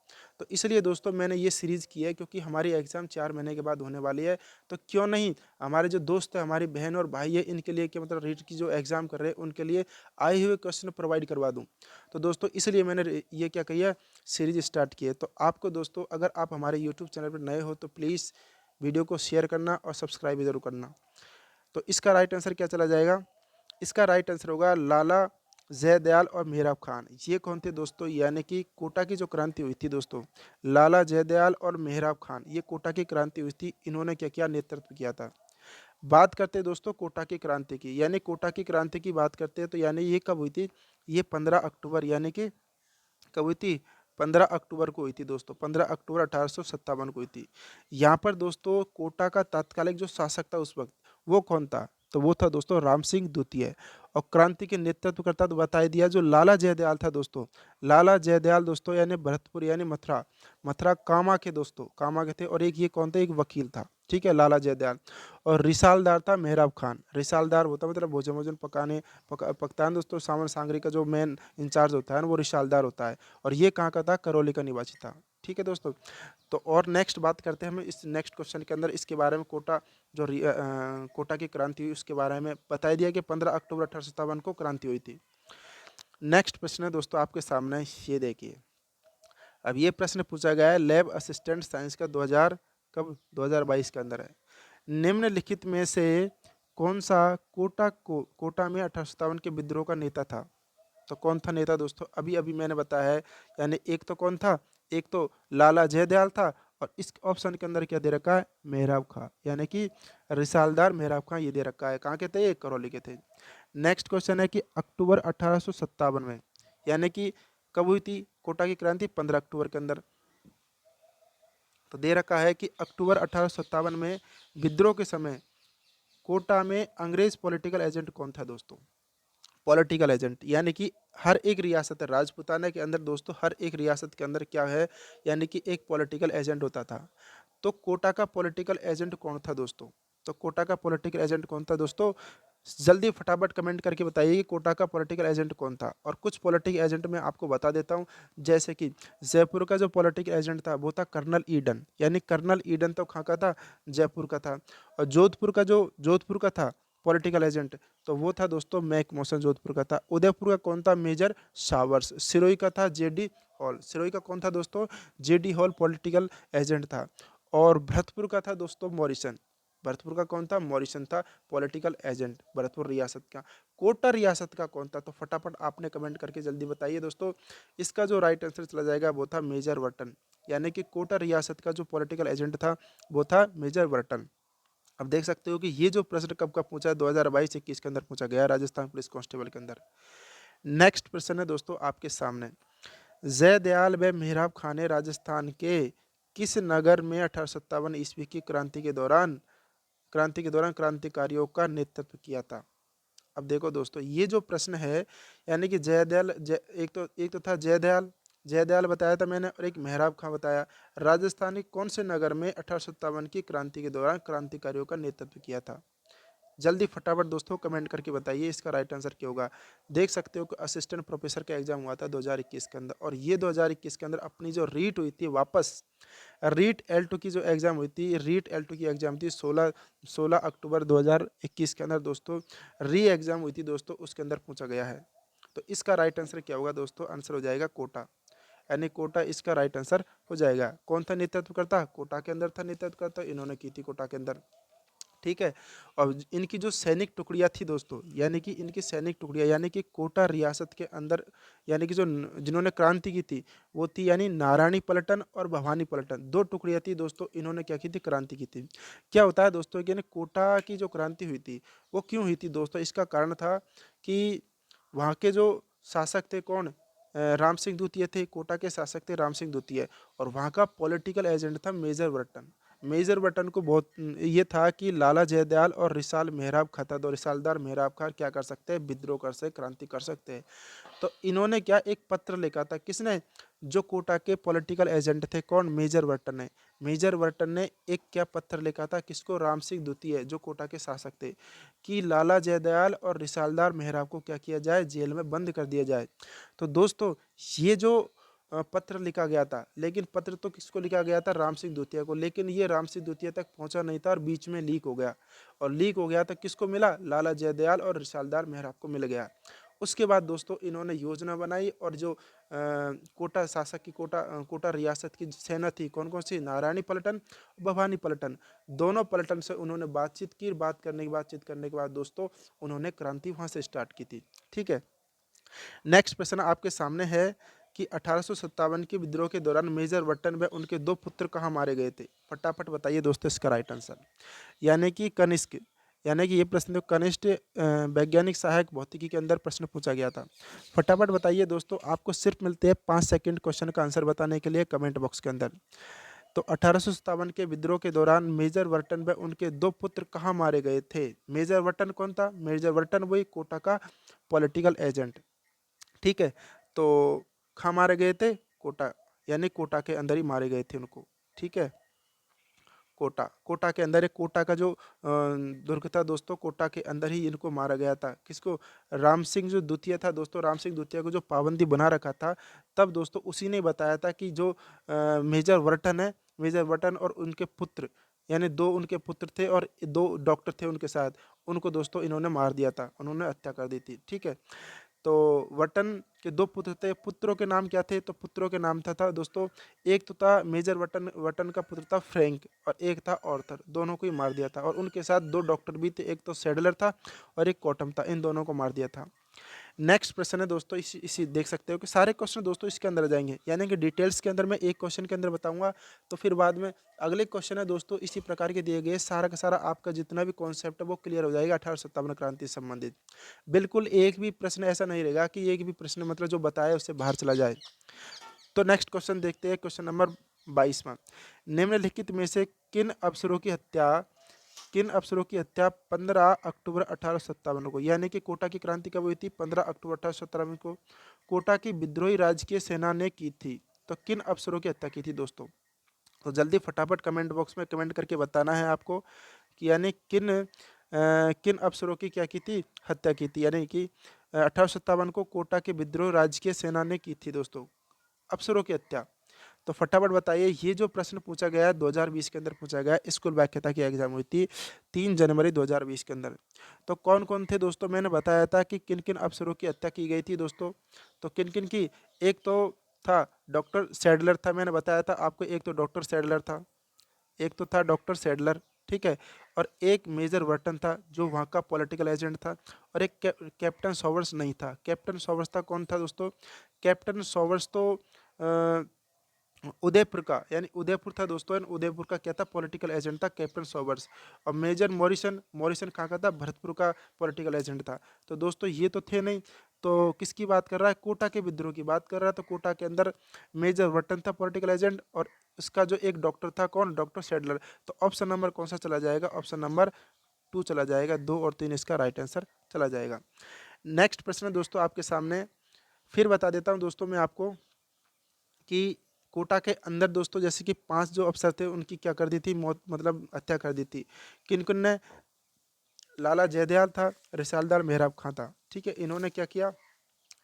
तो इसलिए दोस्तों मैंने ये सीरीज़ की है, क्योंकि हमारी एग्ज़ाम 4 महीने के बाद होने वाली है, तो क्यों नहीं हमारे जो दोस्त है, हमारी बहन और भाई है, इनके लिए कि मतलब रीट की जो एग्ज़ाम कर रहे हैं उनके लिए आए हुए क्वेश्चन प्रोवाइड करवा दूँ। तो दोस्तों इसलिए मैंने ये क्या किया, सीरीज स्टार्ट की है। तो आपको दोस्तों, अगर आप हमारे यूट्यूब चैनल पर नए हो तो प्लीज़ वीडियो को शेयर करना और सब्सक्राइब भी जरूर करना। तो इसका राइट आंसर क्या चला जाएगा? इसका राइट आंसर होगा लाला जयदयाल और मेहराब खान। ये कौन थे दोस्तों? यानी कि कोटा की जो क्रांति हुई थी दोस्तों, लाला जयदयाल और मेहराब खान, ये कोटा की क्रांति हुई थी, इन्होंने क्या किया? नेतृत्व किया था। बात करते हैं दोस्तों कोटा की क्रांति की, यानी कोटा की क्रांति की बात करते हैं तो यानी ये कब हुई थी? ये 15 अक्टूबर, यानी कि कब हुई थी? 15 अक्टूबर को हुई थी दोस्तों, 15 अक्टूबर 1857 को हुई थी। यहाँ पर दोस्तों कोटा का तात्कालिक जो शासक था उस वक्त, वो कौन था? तो वो था दोस्तों राम सिंह द्वितीय। और क्रांति के नेतृत्व करता तो बता ही दिया, जो लाला जयदयाल था दोस्तों, लाला जयदयाल दोस्तों यानी भरतपुर यानी मथुरा, मथुरा कामा के दोस्तों, कामा के थे। और एक ये कौन था? एक वकील था, ठीक है, लाला जयदयाल। और रिसालदार था मेहराब खान। रिसालदार होता मतलब भोजन भोजन पकता है दोस्तों, सामान सांगरी का जो मेन इंचार्ज होता है ना, वो रिसालदार होता है। और ये कहाँ का था? करौली का निवासी था, ठीक है दोस्तों। तो और नेक्स्ट बात करते हैं हम इस नेक्स्ट क्वेश्चन के अंदर, इसके बारे में कोटा जो कोटा की क्रांति हुई उसके बारे में बता दिया कि 15 अक्टूबर 1857 को क्रांति हुई थी। नेक्स्ट प्रश्न है दोस्तों आपके सामने, ये देखिए। अब ये प्रश्न पूछा गया है लैब असिस्टेंट साइंस का 2000 कब? 2022 के अंदर है। निम्नलिखित में से कौन सा कोटा में 1857 के विद्रोह का नेता था? तो कौन था नेता दोस्तों? अभी अभी मैंने बताया है, यानी एक तो कौन था? एक तो लाला जयदयाल था, और इस ऑप्शन के अंदर क्या दे रखा है? मेहराब खां, यानी कि रिसालदार मेहराब खां, ये दे रखा है। कहाँ के थे? ये करौली के थे। नेक्स्ट क्वेश्चन है कि अक्टूबर 1857 में, यानी कि कब हुई थी कोटा की क्रांति? 15 अक्टूबर के अंदर। तो दे रखा है कि अक्टूबर 1857 में विद्रोह के समय कोटा में अंग्रेज पॉलिटिकल एजेंट कौन था दोस्तों? पॉलिटिकल एजेंट, यानी कि हर एक रियासत है, राजपूताना के अंदर दोस्तों हर एक रियासत के अंदर क्या है, यानी कि एक पॉलिटिकल एजेंट होता था। तो कोटा का पॉलिटिकल एजेंट कौन था दोस्तों? तो कोटा का पॉलिटिकल एजेंट कौन था दोस्तों? जल्दी फटाफट कमेंट करके बताइए कि कोटा का पॉलिटिकल एजेंट कौन था। और कुछ पॉलिटिकल एजेंट मैं आपको बता देता हूँ, जैसे कि जयपुर का जो पॉलिटिकल एजेंट था वो था कर्नल ईडन, यानी कर्नल ईडन तो कहाँ का था? जयपुर का था। और जोधपुर का था पॉलिटिकल एजेंट, तो वो था दोस्तों मैक मोशन, जोधपुर का था। उदयपुर का कौन था? Major showers. सिरोही का था जेडी हॉल। सिरोही का कौन था दोस्तों? जेडी हॉल पॉलिटिकल एजेंट था। और भरतपुर का था दोस्तों मॉरिसन। भरतपुर का कौन था? मॉरिसन था पॉलिटिकल एजेंट, भरतपुर रियासत का। कोटा रियासत का कौन था? तो फटाफट आपने कमेंट करके जल्दी बताइए दोस्तों। इसका जो राइट आंसर चला जाएगा वो था मेजर वर्टन, यानी कि कोटा रियासत का जो पॉलिटिकल एजेंट था वो था मेजर वर्टन। अब देख सकते हो कि ये जो प्रश्न कब का पूछा है, 2022-21 के अंदर पूछा गया है राजस्थान पुलिस कांस्टेबल के अंदर। नेक्स्ट प्रश्न है दोस्तों आपके सामने, जयदयाल व मेहराब खां ने राजस्थान के किस नगर में 1857 ईस्वी की क्रांति के दौरान क्रांतिकारियों का नेतृत्व किया था? अब देखो दोस्तों, ये जो प्रश्न है, यानी कि एक तो था जयदयाल, जयदयाल बताया था मैंने, और एक मेहराब खां बताया। राजस्थान के कौन से नगर में 1857 की क्रांति के दौरान क्रांतिकारियों का नेतृत्व किया था? जल्दी फटाफट दोस्तों कमेंट करके बताइए इसका राइट आंसर क्या होगा। देख सकते हो कि असिस्टेंट प्रोफेसर का एग्जाम हुआ था 2021 के अंदर, और ये 2021 के अंदर अपनी जो रीट हुई थी वापस, रीट L2 की जो एग्जाम हुई थी, रीट L2 की एग्जाम थी 16 अक्टूबर 2021 के अंदर दोस्तों, री एग्जाम हुई थी दोस्तों, उसके अंदर पूछा गया है। तो इसका राइट आंसर क्या होगा दोस्तों? आंसर हो जाएगा कोटा, यानी कोटा इसका राइट आंसर हो जाएगा। कौन था नेतृत्व करता? कोटा के अंदर था नेतृत्व करता, इन्होंने की थी कोटा के अंदर। ठीक है। और इनकी जो सैनिक टुकड़ियाँ थी दोस्तों, यानी कि इनकी सैनिक टुकड़ियाँ, यानी कि कोटा रियासत के अंदर, यानी कि जो जिन्होंने क्रांति की थी वो थी यानी नारायणी पलटन और भवानी पलटन, दो टुकड़ियाँ थी दोस्तों, इन्होंने क्या की थी? क्रांति की थी। क्या होता है दोस्तों कि यानी कोटा की जो क्रांति हुई थी वो क्यों हुई थी दोस्तों? इसका कारण था कि वहाँ के जो शासक थे कौन? राम सिंह द्वितीय थे, कोटा के शासक थे राम सिंह द्वितीय, और वहाँ का पॉलिटिकल एजेंट था मेजर वर्टन। मेजर बटन को बहुत ये था कि लाला जयदयाल और रिसाल मेहराब खां था, दो रिसालदार मेहराब खां क्या कर सकते हैं? विद्रोह कर सकते, क्रांति कर सकते हैं। तो इन्होंने क्या एक पत्र लिखा था, किसने? जो कोटा के पॉलिटिकल एजेंट थे कौन? मेजर वर्टन ने। मेजर वर्टन ने एक क्या पत्र लिखा था? किसको? राम सिंह द्वितीय, जो कोटा के शासक थे, कि लाला जयदयाल और रिसालदार मेहराब को क्या किया जाए? जेल में बंद कर दिया जाए। तो दोस्तों ये जो पत्र लिखा गया था, लेकिन पत्र तो किसको लिखा गया था? राम सिंह द्वितीय को, लेकिन ये राम सिंह द्वितीय तक पहुंचा नहीं था और बीच में लीक हो गया। और लीक हो गया तो किसको मिला? लाला जयदयाल और रिसालदार मेहराब को मिल गया। उसके बाद दोस्तों इन्होंने योजना बनाई, और जो कोटा शासक की कोटा रियासत की सेना थी कौन कौन सी? नारायणी पलटन, भवानी पलटन, दोनों पलटन से उन्होंने बातचीत करने के बाद दोस्तों उन्होंने क्रांति वहाँ से स्टार्ट की थी। ठीक है। नेक्स्ट प्रश्न आपके सामने है कि 1857 के विद्रोह के दौरान मेजर वर्टन व उनके दो पुत्र कहाँ मारे गए थे? फटाफट बताइए दोस्तों इसका राइट आंसर। यानी कि कनिष्क, यानी कि ये प्रश्न तो कनिष्ठ वैज्ञानिक सहायक भौतिकी के अंदर प्रश्न पूछा गया था। फटाफट बताइए दोस्तों, आपको सिर्फ मिलते हैं 5 सेकंड क्वेश्चन का आंसर बताने के लिए कमेंट बॉक्स के अंदर। तो 1857 के विद्रोह के दौरान मेजर वर्टन व उनके दो पुत्र कहाँ मारे गए थे? मेजर वर्टन कौन था? मेजर वर्टन वही कोटा का पॉलिटिकल एजेंट। ठीक है। तो कहाँ मारे गए थे? कोटा, यानी कोटा के अंदर ही मारे गए थे उनको। ठीक है। कोटा के अंदर, एक कोटा का जो दुर्ग था दोस्तों, कोटा के अंदर ही इनको मारा गया था। किसको? राम सिंह जो द्वितीय था दोस्तों, राम सिंह द्वितीय को जो पाबंदी बना रखा था, तब दोस्तों उसी ने बताया था कि जो मेजर वर्टन है, मेजर वर्टन और उनके पुत्र, यानी दो उनके पुत्र थे और दो डॉक्टर थे उनके साथ, उनको दोस्तों इन्होंने मार दिया था, उन्होंने हत्या कर दी थी। ठीक है। तो वटन के दो पुत्र थे, पुत्रों के नाम क्या थे? तो पुत्रों के नाम था दोस्तों, एक तो था मेजर वटन, वटन का पुत्र था फ्रैंक, और एक था ऑर्थर, दोनों को ही मार दिया था। और उनके साथ दो डॉक्टर भी थे, एक तो सैडलर था और एक कॉटम था, इन दोनों को मार दिया था। नेक्स्ट प्रश्न है दोस्तों, इसी देख सकते हो कि सारे क्वेश्चन दोस्तों इसके अंदर आ जाएंगे, यानी कि डिटेल्स के अंदर मैं एक क्वेश्चन के अंदर बताऊंगा, तो फिर बाद में अगले क्वेश्चन है दोस्तों इसी प्रकार के दिए गए, सारा का सारा आपका जितना भी कॉन्सेप्ट है वो क्लियर हो जाएगा 1857 क्रांति से संबंधित। बिल्कुल एक भी प्रश्न ऐसा नहीं रहेगा कि एक भी प्रश्न मतलब जो बताया उससे बाहर चला जाए। तो नेक्स्ट क्वेश्चन देखते हैं, क्वेश्चन नंबर 22वां, निम्नलिखित में से किन अफसरों की हत्या 15 अक्टूबर 1857 को, यानी कि कोटा की क्रांति कब हुई थी? 15 अक्टूबर 1857 को कोटा की विद्रोही राजकीय सेना ने की थी। तो किन अफसरों की हत्या की थी दोस्तों? तो जल्दी फटाफट कमेंट बॉक्स में कमेंट करके बताना है आपको कि यानी किन अफसरों की क्या की थी? हत्या की थी। यानी कि 1857 को कोटा के विद्रोह राजकीय सेना ने की थी दोस्तों, अफसरों की हत्या। तो फटाफट बताइए, ये जो प्रश्न पूछा गया है 2020 के अंदर पूछा गया है, स्कूल व्याख्याता की एग्जाम हुई थी 3 जनवरी 2020 के अंदर। तो कौन कौन थे दोस्तों, मैंने बताया था कि किन किन अफसरों की हत्या की गई थी दोस्तों। तो किन किन की, एक तो था डॉक्टर सैडलर था, मैंने बताया था आपको, एक तो डॉक्टर सैडलर था, एक तो था डॉक्टर सैडलर, ठीक है, और एक मेजर वर्टन था जो वहाँ का पॉलिटिकल एजेंट था, और एक कैप्टन सॉवर्स नहीं था। कैप्टन सॉवर्स था, कौन था दोस्तों, कैप्टन सॉवर्स तो उदयपुर का, यानी उदयपुर था दोस्तों, यानी उदयपुर का क्या था, पॉलिटिकल एजेंट था कैप्टन सॉवर्स। और मेजर मॉरिसन, मॉरिसन कहाँ का था, भरतपुर का पॉलिटिकल एजेंट था। तो दोस्तों ये तो थे नहीं, तो किसकी बात कर रहा है, कोटा के विद्रोह की बात कर रहा है। तो कोटा के अंदर मेजर वर्टन था पॉलिटिकल एजेंट, और इसका जो एक डॉक्टर था, कौन, डॉक्टर सैडलर। तो ऑप्शन नंबर कौन सा चला जाएगा, ऑप्शन नंबर 2 चला जाएगा, 2 और 3 इसका राइट आंसर चला जाएगा। नेक्स्ट प्रश्न दोस्तों आपके सामने, फिर बता देता हूँ दोस्तों मैं आपको कि कोटा के अंदर दोस्तों जैसे कि 5 जो अफसर थे उनकी क्या कर दी थी, मौत, मतलब हत्या कर दी थी। किन किन ने, लाला जयदयाल था, रिसालदार मेहराब खां था, ठीक है। इन्होंने क्या किया,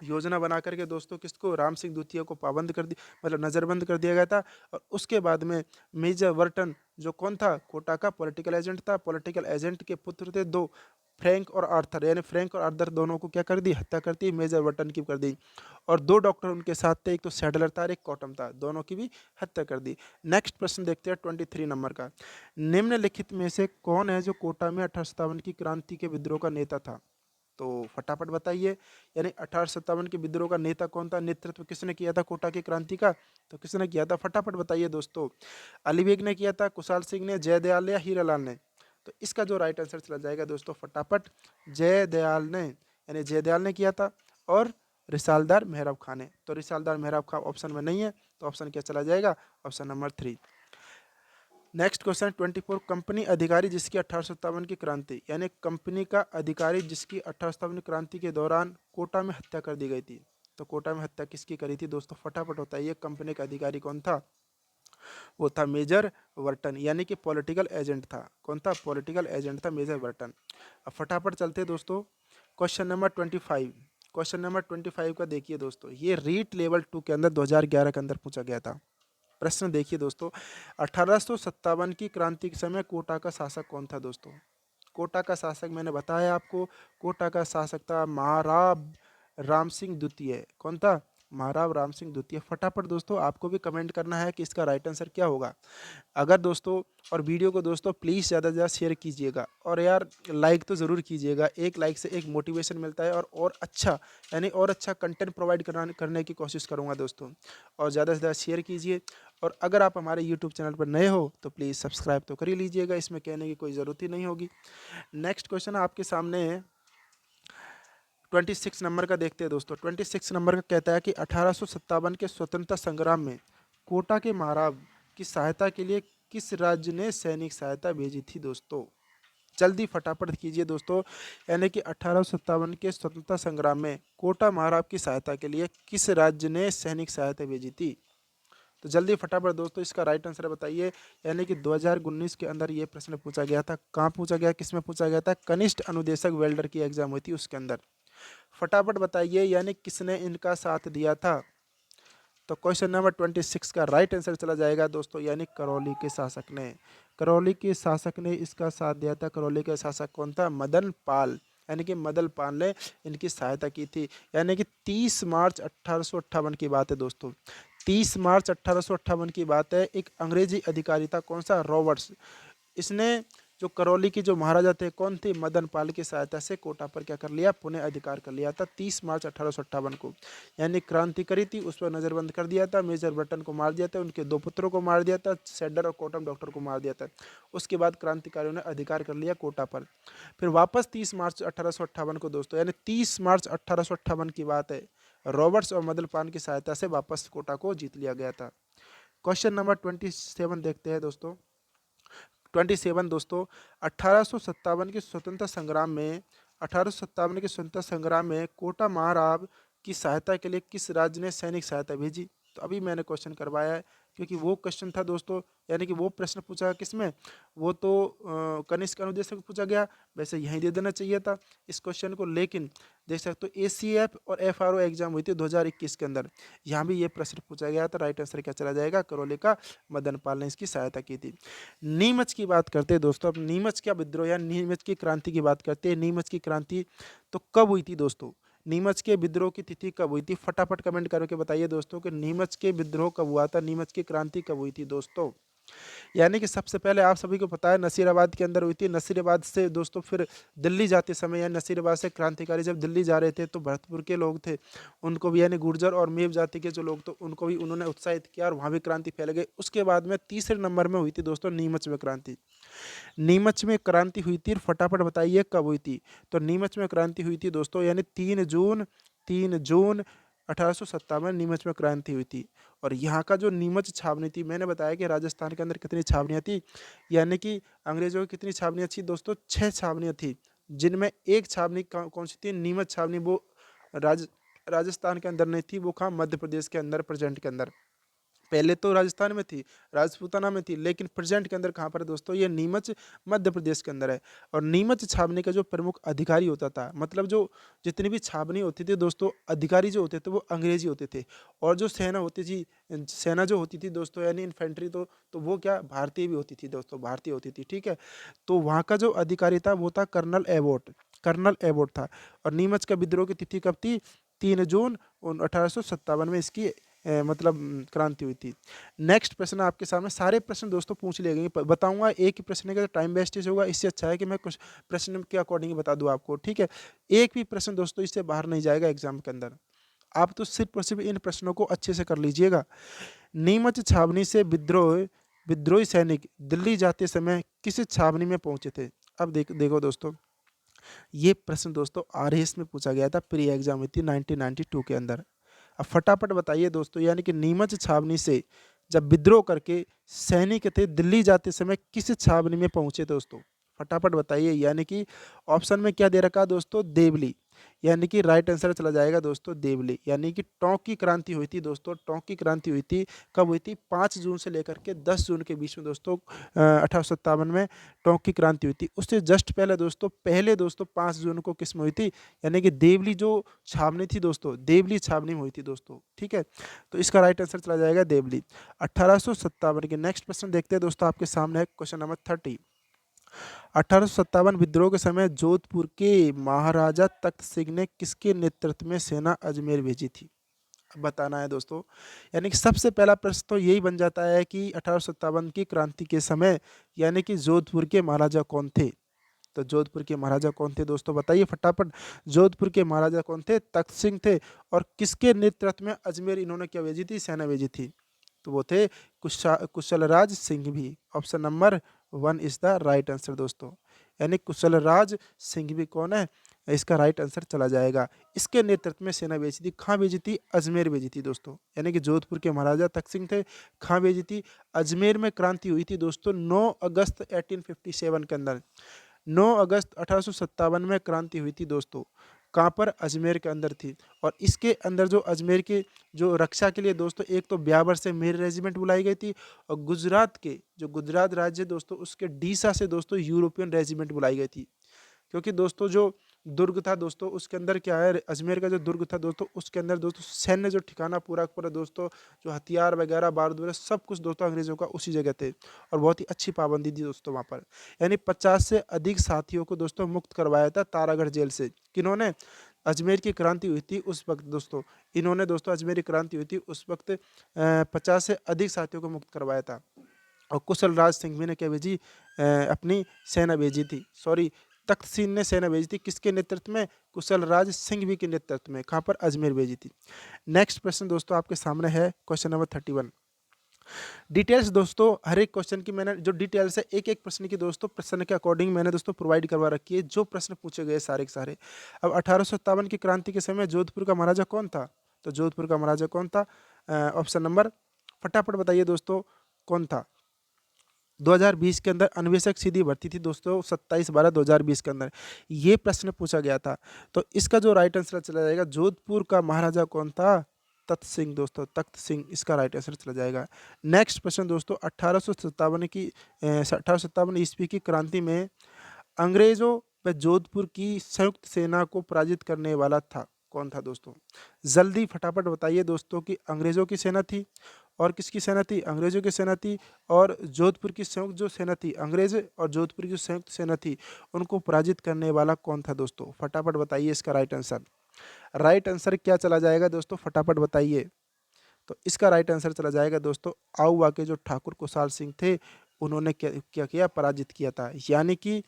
योजना बना करके दोस्तों किसको, राम सिंह द्वितीय को पाबंद कर दी, मतलब नज़रबंद कर दिया गया था। और उसके बाद में मेजर वर्टन जो कौन था, कोटा का पॉलिटिकल एजेंट था, पॉलिटिकल एजेंट के पुत्र थे 2, फ्रैंक और आर्थर, यानी फ्रैंक और आर्थर दोनों को क्या कर दी, हत्या कर दी, मेजर वर्टन की कर दी। और 2 डॉक्टर उनके साथ थे, एक तो सैडलर था और एक कॉटम था, दोनों की भी हत्या कर दी। नेक्स्ट प्रश्न देखते हैं 23 नंबर का, निम्नलिखित में से कौन है जो कोटा में 1857 की क्रांति के विद्रोह का नेता था। तो फटाफट बताइए, यानी 1857 के विद्रोह का नेता कौन था, नेतृत्व किसने किया था कोटा की क्रांति का, तो किसने किया था, फटाफट बताइए दोस्तों। अली बेग ने किया था, कुशाल सिंह ने, जयदयाल ने या हीरालाल ने। तो इसका जो राइट आंसर चला जाएगा दोस्तों फटाफट, जयदयाल ने, यानी जयदयाल ने किया था, और रिसालदार मेहराब खां ने। तो रिसालदार मेहराब खां ऑप्शन में नहीं है, तो ऑप्शन क्या चला जाएगा, option number 3। Next question 24, company अधिकारी जिसकी 1857 की क्रांति, यानी कंपनी का अधिकारी जिसकी 1857 क्रांति के दौरान कोटा में हत्या कर दी गई थी। तो कोटा में हत्या किसकी करी थी दोस्तों, फटाफट बताइए, कंपनी का अधिकारी कौन था, वो था मेजर वर्टन, यानी कि पॉलिटिकल एजेंट था। कौन था, पॉलिटिकल एजेंट था मेजर वर्टन। अब फटाफट चलते हैं दोस्तों क्वेश्चन नंबर 25। क्वेश्चन नंबर 25 का देखिए दोस्तों, ये रीट लेवल 2 के अंदर 2011 के अंदर पूछा गया था। प्रश्न देखिए दोस्तों, 1857 की क्रांति के समय कोटा का शासक कौन था दोस्तों। कोटा का शासक मैंने बताया आपको, कोटा का शासक था महाराव राम सिंह द्वितीय। कौन था, महाराव राम सिंह द्वितीय। फटाफट दोस्तों आपको भी कमेंट करना है कि इसका राइट आंसर क्या होगा। अगर दोस्तों, और वीडियो को दोस्तों प्लीज़ ज़्यादा से ज़्यादा शेयर कीजिएगा, और यार लाइक तो ज़रूर कीजिएगा, एक लाइक से एक मोटिवेशन मिलता है, और अच्छा, यानी और अच्छा कंटेंट प्रोवाइड करने की कोशिश करूँगा दोस्तों। और ज़्यादा से ज़्यादा शेयर कीजिए, और अगर आप हमारे यूट्यूब चैनल पर नए हो तो प्लीज़ सब्सक्राइब तो कर ही लीजिएगा, इसमें कहने की कोई ज़रूरत ही नहीं होगी। नेक्स्ट क्वेश्चन आपके सामने है 26 नंबर का, देखते हैं दोस्तों। 26 नंबर का कहता है कि 1857 के स्वतंत्रता संग्राम में कोटा के महाराव की सहायता के लिए किस राज्य ने सैनिक सहायता भेजी थी दोस्तों। जल्दी फटाफट कीजिए दोस्तों, यानी कि 1857 के स्वतंत्रता संग्राम में कोटा महाराव की सहायता के लिए किस राज्य ने सैनिक सहायता भेजी थी। तो जल्दी फटाफट दोस्तों इसका राइट आंसर बताइए, यानी कि 2019 के अंदर ये प्रश्न पूछा गया था। कहाँ पूछा गया, किस में पूछा गया था, कनिष्ठ अनुदेशक वेल्डर की एग्जाम हुई थी उसके अंदर। फटाफट बताइए, यानी किसने इनका साथ दिया था। तो क्वेश्चन नंबर 26 का राइट आंसर चला जाएगा दोस्तों, यानी करौली के शासक ने। करौली के शासक ने इसका साथ दिया था। करौली का शासक कौन था, मदन पाल, यानी कि मदन पाल ने इनकी सहायता की थी। यानी कि 30 मार्च 1858 की बात है दोस्तों, 30 मार्च 1858 की बात है। एक अंग्रेजी अधिकारी था, कौन सा, रॉबर्ट्स, इसने जो करौली के जो महाराजा थे कौन थे, मदन पाल की सहायता से कोटा पर क्या कर लिया, पुनः अधिकार कर लिया था 30 मार्च 1858 को। यानी क्रांति करी थी, उस पर नज़रबंद कर दिया था, मेजर बटन को मार दिया था, उनके 2 पुत्रों को मार दिया था, सैडर और कॉटम डॉक्टर को मार दिया था। उसके बाद क्रांतिकारियों ने अधिकार कर लिया कोटा पर। फिर वापस 30 मार्च 1858 को दोस्तों, यानी 30 मार्च 1858 की बात है, रॉबर्ट्स और मदन पाल की सहायता से वापस कोटा को जीत लिया गया था। क्वेश्चन नंबर 27 देखते हैं दोस्तों। 27 दोस्तों, 1857 के स्वतंत्रता संग्राम में, 1857 के स्वतंत्रता संग्राम में कोटा महाराव की सहायता के लिए किस राज्य ने सैनिक सहायता भेजी। तो अभी मैंने क्वेश्चन करवाया है क्योंकि वो क्वेश्चन था दोस्तों, यानी कि वो प्रश्न पूछा किसमें, वो तो कनिष्क अनुदेशक को पूछा गया, वैसे यहीं दे देना चाहिए था इस क्वेश्चन को। लेकिन देख सकते हो एसीएफ और एफआरओ एग्जाम हुई थी 2021 के अंदर, यहाँ भी ये प्रश्न पूछा गया था। राइट आंसर क्या चला जाएगा, करौली का मदन पाल ने इसकी सहायता की थी। नीमच की बात करते हैं दोस्तों, अब नीमच का विद्रोह या नीमच की क्रांति की बात करते हैं। नीमच की क्रांति तो कब हुई थी दोस्तों, नीमच के विद्रोह की तिथि कब हुई थी, फटाफट कमेंट करके बताइए दोस्तों कि नीमच के विद्रोह कब हुआ था, नीमच की क्रांति कब हुई थी दोस्तों। यानी कि सबसे पहले आप सभी को पता है नसीराबाद के अंदर हुई थी। नसीराबाद से दोस्तों फिर दिल्ली जाते समय, या नसीराबाद से क्रांतिकारी जब दिल्ली जा रहे थे तो भरतपुर के लोग थे, उनको भी यानी गुर्जर और मेव जाति के जो लोग, तो उनको भी उन्होंने उत्साहित किया और वहाँ भी क्रांति फैल गई। उसके बाद में तीसरे नंबर में हुई थी दोस्तों नीमच में क्रांति। नीमच में क्रांति हुई थी, फटाफट बताइए कब हुई थी। तो नीमच में क्रांति हुई थी दोस्तों यानी 3 जून 1857 नीमच में क्रांति हुई थी। और यहाँ का जो नीमच छावनी थी, मैंने बताया कि राजस्थान के अंदर कितनी छावनियाँ थी, यानी कि अंग्रेजों की कितनी छावनियाँ थी दोस्तों, 6 छावनियाँ थी, जिनमें एक छावनी कौन सी थी, नीमच छावनी। वो राजस्थान के अंदर नहीं थी, वो कहाँ, मध्य प्रदेश के अंदर, प्रेजेंट के अंदर। पहले तो राजस्थान में थी, राजपूताना में थी, लेकिन प्रेजेंट के अंदर कहाँ पर है दोस्तों, ये नीमच मध्य प्रदेश के अंदर है। और नीमच छावनी का जो प्रमुख अधिकारी होता था, मतलब जो जितनी भी छावनी होती थी दोस्तों, अधिकारी जो होते थे वो अंग्रेजी होते थे, और जो सेना होती थी, सेना जो होती थी दोस्तों यानी इन्फेंट्री, तो वो क्या, भारतीय भी होती थी दोस्तों, भारतीय होती थी, ठीक है। तो वहाँ का जो अधिकारी था वो था कर्नल एबोट, कर्नल एबोट था। और नीमच का विद्रोह की तिथि कब थी, 3 जून 1857 में इसकी मतलब क्रांति हुई थी। नेक्स्ट प्रश्न आपके सामने, सारे प्रश्न दोस्तों पूछ लिए गए, बताऊंगा एक ही प्रश्न का टाइम वेस्टेज होगा, इससे अच्छा है कि मैं कुछ प्रश्न के अकॉर्डिंग बता दूं आपको, ठीक है। एक भी प्रश्न दोस्तों इससे बाहर नहीं जाएगा एग्जाम के अंदर, आप तो सिर्फ और सिर्फ इन प्रश्नों को अच्छे से कर लीजिएगा। नीमच छावनी से विद्रोही सैनिक दिल्ली जाते समय किस छावनी में पहुंचे थे। अब देखो दोस्तों, ये प्रश्न दोस्तों आरएएस में पूछा गया था, प्री एग्जाम हुई थी 1992 के अंदर। अब फटाफट बताइए दोस्तों, यानी कि नीमच छावनी से जब विद्रोह करके सैनिक थे दिल्ली जाते समय किस छावनी में पहुंचे दोस्तों, फटाफट बताइए। यानी कि ऑप्शन में क्या दे रखा दोस्तों, देवली, यानी कि राइट आंसर चला जाएगा दोस्तों देवली। यानी कि टोंक की क्रांति हुई थी दोस्तों, टोंक की क्रांति हुई थी, कब हुई थी, 5 जून से लेकर के 10 जून के बीच में दोस्तों, 1857 में टोंक की क्रांति हुई थी। उससे जस्ट पहले दोस्तों, 5 जून को किस में हुई थी, यानी कि देवली जो छावनी थी दोस्तों, देवली छावनी में हुई थी दोस्तों, ठीक है। तो इसका राइट आंसर चला जाएगा देवली। 1857 के नेक्स्ट प्रश्न देखते हैं दोस्तों, आपके सामने है क्वेश्चन नंबर 30। 1857 विद्रोह के समय जोधपुर के महाराजा तख्त सिंह ने किसके नेतृत्व में सेना अजमेर भेजी थी, अब बताना है दोस्तों। यानी कि सबसे पहला प्रश्न तो यही बन जाता है कि 1857 की क्रांति के समय यानी कि जोधपुर के महाराजा कौन थे। तो जोधपुर के महाराजा कौन थे दोस्तों, बताइए फटाफट। जोधपुर के महाराजा कौन थे, तख्त सिंह थे। और किसके नेतृत्व में अजमेर इन्होंने क्या भेजी थी, सेना भेजी थी, तो वो थे कुशलराज सिंह भी। Option number 1 is the right answer दोस्तों, यानी कुशलराज सिंह भी कौन है, इसका राइट आंसर चला जाएगा। इसके नेतृत्व में सेना भेजी थी, कहाँ भेजी थी, अजमेर भेजी थी दोस्तों। यानी कि जोधपुर के महाराजा तख्त सिंह थे, कहाँ भेजी थी, अजमेर में क्रांति हुई थी दोस्तों 9 अगस्त 1857 के अंदर। 9 अगस्त 1857 में क्रांति हुई थी दोस्तों, कहाँ पर, अजमेर के अंदर थी। और इसके अंदर जो अजमेर के जो रक्षा के लिए दोस्तों, एक तो ब्यावर से मेर रेजिमेंट बुलाई गई थी, और गुजरात के जो गुजरात राज्य दोस्तों, उसके डीसा से दोस्तों यूरोपियन रेजिमेंट बुलाई गई थी। क्योंकि दोस्तों जो दुर्ग था दोस्तों, उसके अंदर क्या है, अजमेर का जो दुर्ग था दोस्तों, उसके अंदर दोस्तों सैन्य जो ठिकाना पूरा पूरा दोस्तों, जो हथियार वगैरह बारूद वगैरह सब कुछ दोस्तों अंग्रेजों का उसी जगह थे, और बहुत ही अच्छी पाबंदी थी दोस्तों वहाँ पर। यानी 50 से अधिक साथियों को दोस्तों मुक्त करवाया था तारागढ़ जेल से, किन्होंने, अजमेर की क्रांति हुई थी उस वक्त दोस्तों, इन्होंने दोस्तों अजमेर की क्रांति हुई थी उस वक्त 50 से अधिक साथियों को मुक्त करवाया था। और कुशलराज सिंह भी ने क्या भेजी, अपनी सेना भेजी थी, सॉरी, तख्त सिंह ने सेना भेजी थी, किसके नेतृत्व में, कुशलराज सिंह भी के नेतृत्व में, कहाँ पर, अजमेर भेजी थी। नेक्स्ट प्रश्न दोस्तों आपके सामने है क्वेश्चन नंबर 31। डिटेल्स दोस्तों हर एक क्वेश्चन की मैंने जो डिटेल्स है एक एक प्रश्न की दोस्तों प्रश्न के अकॉर्डिंग मैंने दोस्तों प्रोवाइड करवा रखी है, जो प्रश्न पूछे गए सारे के सारे। अब 1857 की क्रांति के समय जोधपुर का महाराजा कौन था, तो जोधपुर का महाराजा कौन था, ऑप्शन नंबर फटाफट बताइए दोस्तों कौन था। 2020 के अंदर अन्वेषक सीधी भर्ती थी दोस्तों 27/12/2020 के अंदर ये प्रश्न पूछा गया था। तो इसका जो राइट आंसर चला जाएगा, जोधपुर का महाराजा कौन था, तख्त सिंह दोस्तों, तख्त सिंह इसका राइट आंसर चला जाएगा। नेक्स्ट प्रश्न दोस्तों, 1857 ईस्वी की क्रांति में अंग्रेजों व जोधपुर की संयुक्त सेना को पराजित करने वाला था, कौन था दोस्तों? जल्दी फटाफट बताइए दोस्तों कि अंग्रेजों की सेना थी और किसकी सेना थी? अंग्रेजों की सेना थी और जोधपुर की संयुक्त जो सेना थी, अंग्रेज और जोधपुर की जो संयुक्त सेना थी, उनको पराजित करने वाला कौन था दोस्तों? फटाफट बताइए इसका राइट आंसर। राइट आंसर क्या चला जाएगा दोस्तों? फटाफट बताइए। तो इसका राइट आंसर चला जाएगा दोस्तों, आउवा के जो ठाकुर कुशाल सिंह थे, उन्होंने क्या क्या किया? पराजित किया था। यानी कि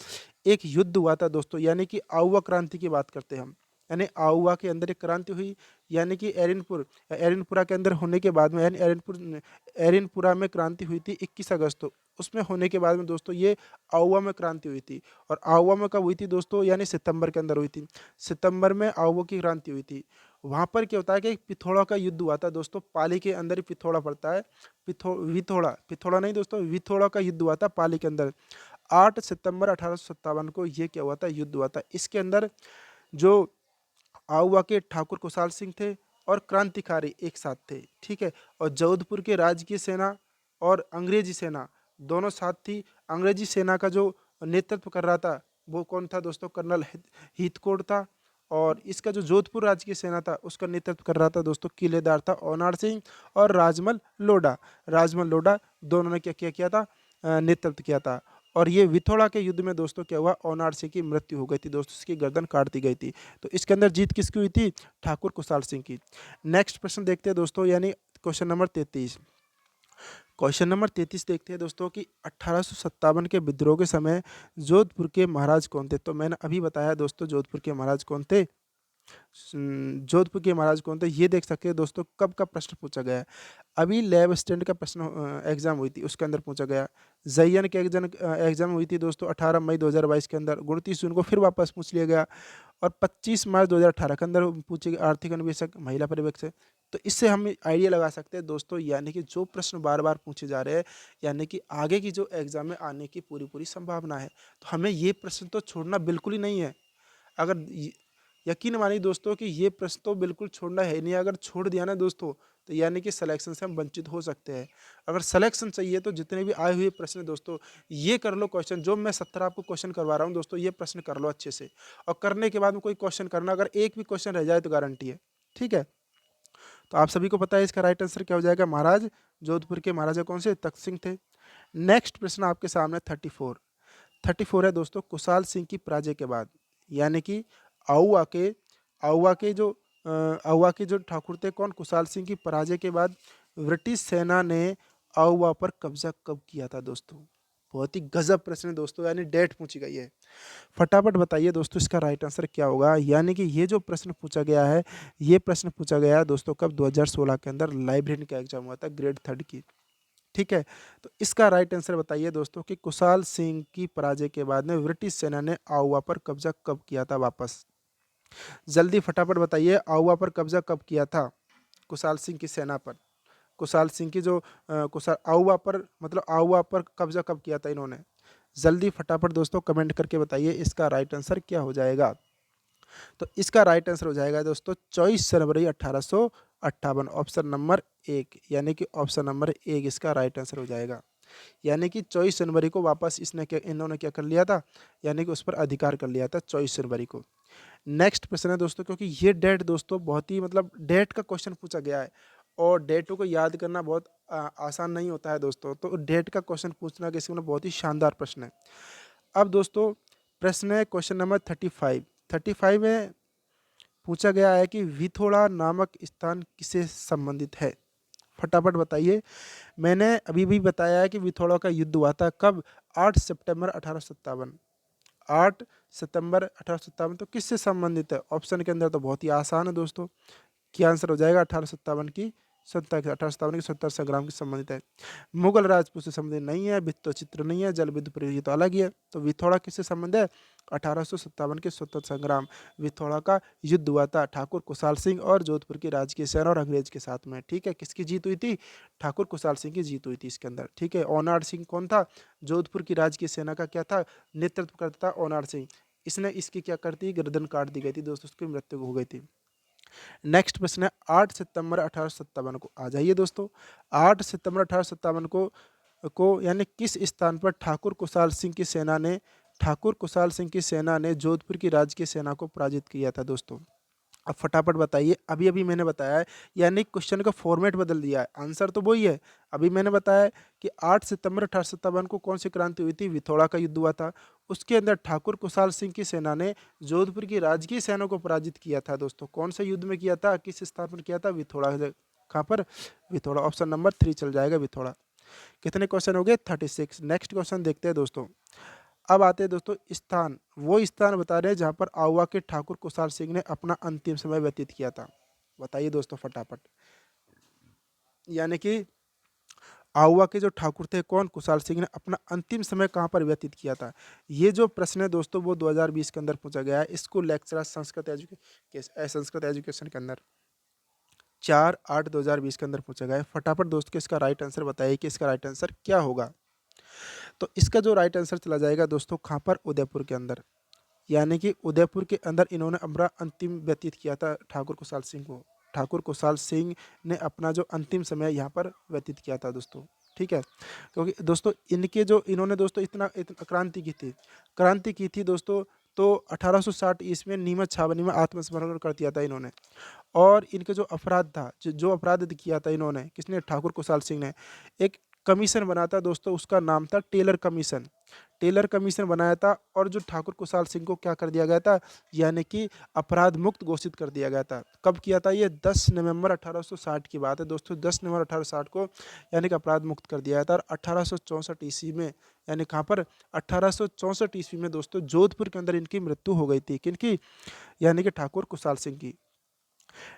एक युद्ध हुआ था दोस्तों, यानी कि आउवा क्रांति की बात करते हैं हम। यानी आउवा के अंदर एक क्रांति हुई, यानी कि एरिनपुरा के अंदर होने के बाद में, यानी एरिनपुरा में क्रांति हुई थी 21 अगस्त को। उसमें होने के बाद में दोस्तों ये आउवा में क्रांति हुई थी। और आउवा में कब हुई थी दोस्तों? यानी सितंबर के अंदर हुई थी। सितंबर में आउवा की क्रांति हुई थी। वहाँ पर क्या होता है कि एक पिथौरा का युद्ध हुआ था दोस्तों, पाली के अंदर ही पिथौरा पड़ता है। पिथौरा नहीं दोस्तों, विथोड़ा का युद्ध हुआ था पाली के अंदर। 8 सितंबर 1857 को ये क्या हुआ था? युद्ध हुआ था। इसके अंदर जो आउवा के ठाकुर कुशाल सिंह थे और क्रांतिकारी एक साथ थे, ठीक है। और जोधपुर के राजकीय सेना और अंग्रेजी सेना दोनों साथ थी। अंग्रेजी सेना का जो नेतृत्व कर रहा था वो कौन था दोस्तों? कर्नल हीथकोट था। और इसका जो जोधपुर राजकीय सेना था उसका नेतृत्व कर रहा था दोस्तों, किलेदार था ओनार सिंह और राजमल लोढ़ा दोनों ने क्या किया किया था? नेतृत्व किया था। और ये विथोड़ा के युद्ध में दोस्तों क्या हुआ? ओनार सिंह की मृत्यु हो गई थी दोस्तों, इसकी गर्दन काट दी गई थी। तो इसके अंदर जीत किसकी हुई थी? ठाकुर कुशाल सिंह की। नेक्स्ट प्रश्न देखते हैं दोस्तों, यानी क्वेश्चन नंबर 33। क्वेश्चन नंबर 33 देखते हैं दोस्तों कि 1857 के विद्रोह के समय जोधपुर के महाराज कौन थे? तो मैंने अभी बताया दोस्तों जोधपुर के महाराज कौन थे। जोधपुर के महाराज कौन थे ये देख सकते हैं दोस्तों, कब का प्रश्न पूछा गया है। अभी लैब स्टैंड का प्रश्न एग्जाम हुई थी, उसके अंदर पूछा गया। जयन के एग्जाम हुई थी दोस्तों 18 मई 2022 के अंदर। 29 जून को फिर वापस पूछ लिया गया। और 25 मार्च 2018 के अंदर पूछे गए आर्थिक अन्वेषक, महिला पर्यवेक्षक। तो इससे हम आइडिया लगा सकते हैं दोस्तों, यानी कि जो प्रश्न बार बार पूछे जा रहे हैं, यानी कि आगे की जो एग्जाम में आने की पूरी पूरी संभावना है। तो हमें ये प्रश्न तो छोड़ना बिल्कुल ही नहीं है। अगर यकीन मानिए दोस्तों कि ये प्रश्न तो बिल्कुल छोड़ना है नहीं। अगर छोड़ दिया ना दोस्तों, तो यानी कि सिलेक्शन से हम वंचित हो सकते हैं। अगर सिलेक्शन चाहिए तो जितने भी आए हुए प्रश्न दोस्तों, ये कर लो क्वेश्चन। जो मैं 17 आपको क्वेश्चन करवा रहा हूँ दोस्तों, ये प्रश्न कर लो अच्छे से। और करने के बाद में कोई क्वेश्चन करना, अगर एक भी क्वेश्चन रह जाए तो गारंटी है, ठीक है। तो आप सभी को पता है इसका राइट आंसर क्या हो जाएगा? महाराज जोधपुर के महाराजा कौन से? तख्त सिंह थे। नेक्स्ट प्रश्न आपके सामने 34 है दोस्तों, कुशाल सिंह की पराजय के बाद, यानी कि आउवा के आउवा के जो ठाकुर थे कौन? कुशाल सिंह की पराजय के बाद ब्रिटिश सेना ने आउवा पर कब्जा कब किया था दोस्तों? बहुत ही गजब प्रश्न है दोस्तों, यानी डेट पूछी गई है। फटाफट बताइए दोस्तों इसका राइट आंसर क्या होगा। यानी कि ये जो प्रश्न पूछा गया है, ये प्रश्न पूछा गया है दोस्तों कब? 2016 के अंदर लाइब्रेरी का एग्जाम हुआ था, ग्रेड 3 की, ठीक है। तो इसका राइट आंसर बताइए दोस्तों कि कुशाल सिंह की पराजय के बाद में ब्रिटिश सेना ने आउवा पर कब्जा कब किया था वापस? जल्दी फटाफट बताइए, आउवा पर कब्जा कब किया था? कुशाल सिंह की सेना पर, कुशाल सिंह की जो कुशाल आउवा पर, मतलब आउवा पर कब्जा कब किया था इन्होंने? जल्दी फटाफट दोस्तों कमेंट करके बताइए इसका राइट आंसर क्या हो जाएगा। तो इसका राइट आंसर हो जाएगा दोस्तों 24 जनवरी 1858, ऑप्शन नंबर 1, यानी कि ऑप्शन नंबर 1 इसका राइट आंसर हो जाएगा। यानी कि 24 जनवरी को वापस इन्होंने क्या कर लिया था? यानी कि उस पर अधिकार कर लिया था 24 जनवरी को। नेक्स्ट प्रश्न है दोस्तों, क्योंकि ये डेट दोस्तों बहुत ही, मतलब डेट का क्वेश्चन पूछा गया है और डेटों को याद करना बहुत आसान नहीं होता है दोस्तों। तो डेट का क्वेश्चन पूछना किसी को बहुत ही शानदार प्रश्न है। अब दोस्तों प्रश्न है क्वेश्चन नंबर 35 में पूछा गया है कि विथोड़ा नामक स्थान किससे संबंधित है? फटाफट बताइए। मैंने अभी भी बताया है कि विथोड़ा का युद्ध हुआ था कब? 8 सितंबर 1857। 8 सितंबर 1857। तो किससे संबंधित है? ऑप्शन के अंदर तो बहुत ही आसान है दोस्तों। क्या आंसर हो जाएगा? 1857 की स्वतंत्रता संग्राम से संबंधित है। मुगल राजपूत से संबंधित नहीं है, भित्तो चित्र नहीं है, जल विद्युत प्रयोग तो अलग ही है। तो विथोड़ा किससे संबंध है? 1857 के स्वतंत्रता संग्राम, विथोड़ा का युद्ध हुआ था ठाकुर कुशाल सिंह और जोधपुर की राजकीय सेना और अंग्रेज के साथ में, ठीक है। किसकी जीत हुई थी? ठाकुर कुशाल सिंह की जीत हुई थी इसके अंदर, ठीक है। ओनार सिंह कौन था? जोधपुर की राजकीय सेना का क्या था? नेतृत्व करता था ओनार सिंह। इसने इसकी क्या करती? गर्दन काट दी गई थी दोस्तों, उसकी मृत्यु हो गई थी। नेक्स्ट प्रश्न है 8 सितंबर 1857 को, आ जाइए दोस्तों, 8 सितंबर 1857 को यानी किस स्थान पर ठाकुर कुशाल सिंह की सेना ने जोधपुर की राजकीय सेना को पराजित किया था दोस्तों। अब फटाफट बताइए, अभी अभी मैंने बताया है, यानी क्वेश्चन का फॉर्मेट बदल दिया है, आंसर तो वही है। अभी मैंने बताया कि 8 सितंबर 1857 को कौन सी क्रांति हुई थी, विथोड़ा का युद्ध हुआ था। उसके अंदर ठाकुर कुशाल सिंह की सेना ने जोधपुर की राजकीय सेना को पराजित किया था दोस्तों। कौन से युद्ध में किया था, किस स्थान पर किया था, विथोड़ा। कहाँ पर, विथोड़ा। ऑप्शन नंबर 3 चल जाएगा, विथोड़ा। कितने क्वेश्चन हो गए, 36। नेक्स्ट क्वेश्चन देखते हैं दोस्तों। अब आते हैं दोस्तों स्थान, वो स्थान बता रहे हैं जहाँ पर आउवा के ठाकुर कुशाल सिंह ने अपना अंतिम समय व्यतीत किया था। बताइए दोस्तों फटाफट। यानी कि आउवा के जो ठाकुर थे कौन, कुशाल सिंह ने अपना अंतिम समय कहाँ पर व्यतीत किया था। ये जो प्रश्न है दोस्तों वो 2020 के अंदर पूछा गया है, स्कूल लेक्चरर संस्कृत एजुकेशन के अंदर 4/8/2020 के अंदर पूछा गया है। फटाफट दोस्तों इसका राइट आंसर बताइए कि इसका राइट आंसर क्या होगा। तो इसका जो राइट आंसर चला जाएगा दोस्तों कहाँ पर, उदयपुर के अंदर। यानी कि उदयपुर के अंदर इन्होंने अपना अंतिम व्यतीत किया था ठाकुर कुशाल सिंह को। ठाकुर कुशाल सिंह ने अपना जो अंतिम समय यहाँ पर व्यतीत किया था दोस्तों। ठीक है, क्योंकि दोस्तों इनके जो इन्होंने दोस्तों इतना क्रांति की थी दोस्तों। तो 1860 ईस्वी में नीमच छावनी में आत्मसमर्पण कर दिया था इन्होंने। और इनके जो अपराध था, जो अपराध किया था इन्होंने, किसने, ठाकुर कुशाल सिंह ने, एक कमीशन बना था दोस्तों, उसका नाम था टेलर कमीशन। टेलर कमीशन बनाया था और जो ठाकुर कुशाल सिंह को क्या कर दिया गया था, यानी कि अपराध मुक्त घोषित कर दिया गया था। कब किया था ये, 10 नवंबर 1860 की बात है दोस्तों। 10 नवंबर 1860 को यानी कि अपराध मुक्त कर दिया गया था। और 1864 ईस्वी में, यानी कहाँ पर, 1864 ईस्वी में दोस्तों जोधपुर के अंदर इनकी मृत्यु हो गई थी। किनकी, यानी कि ठाकुर कुशाल सिंह की।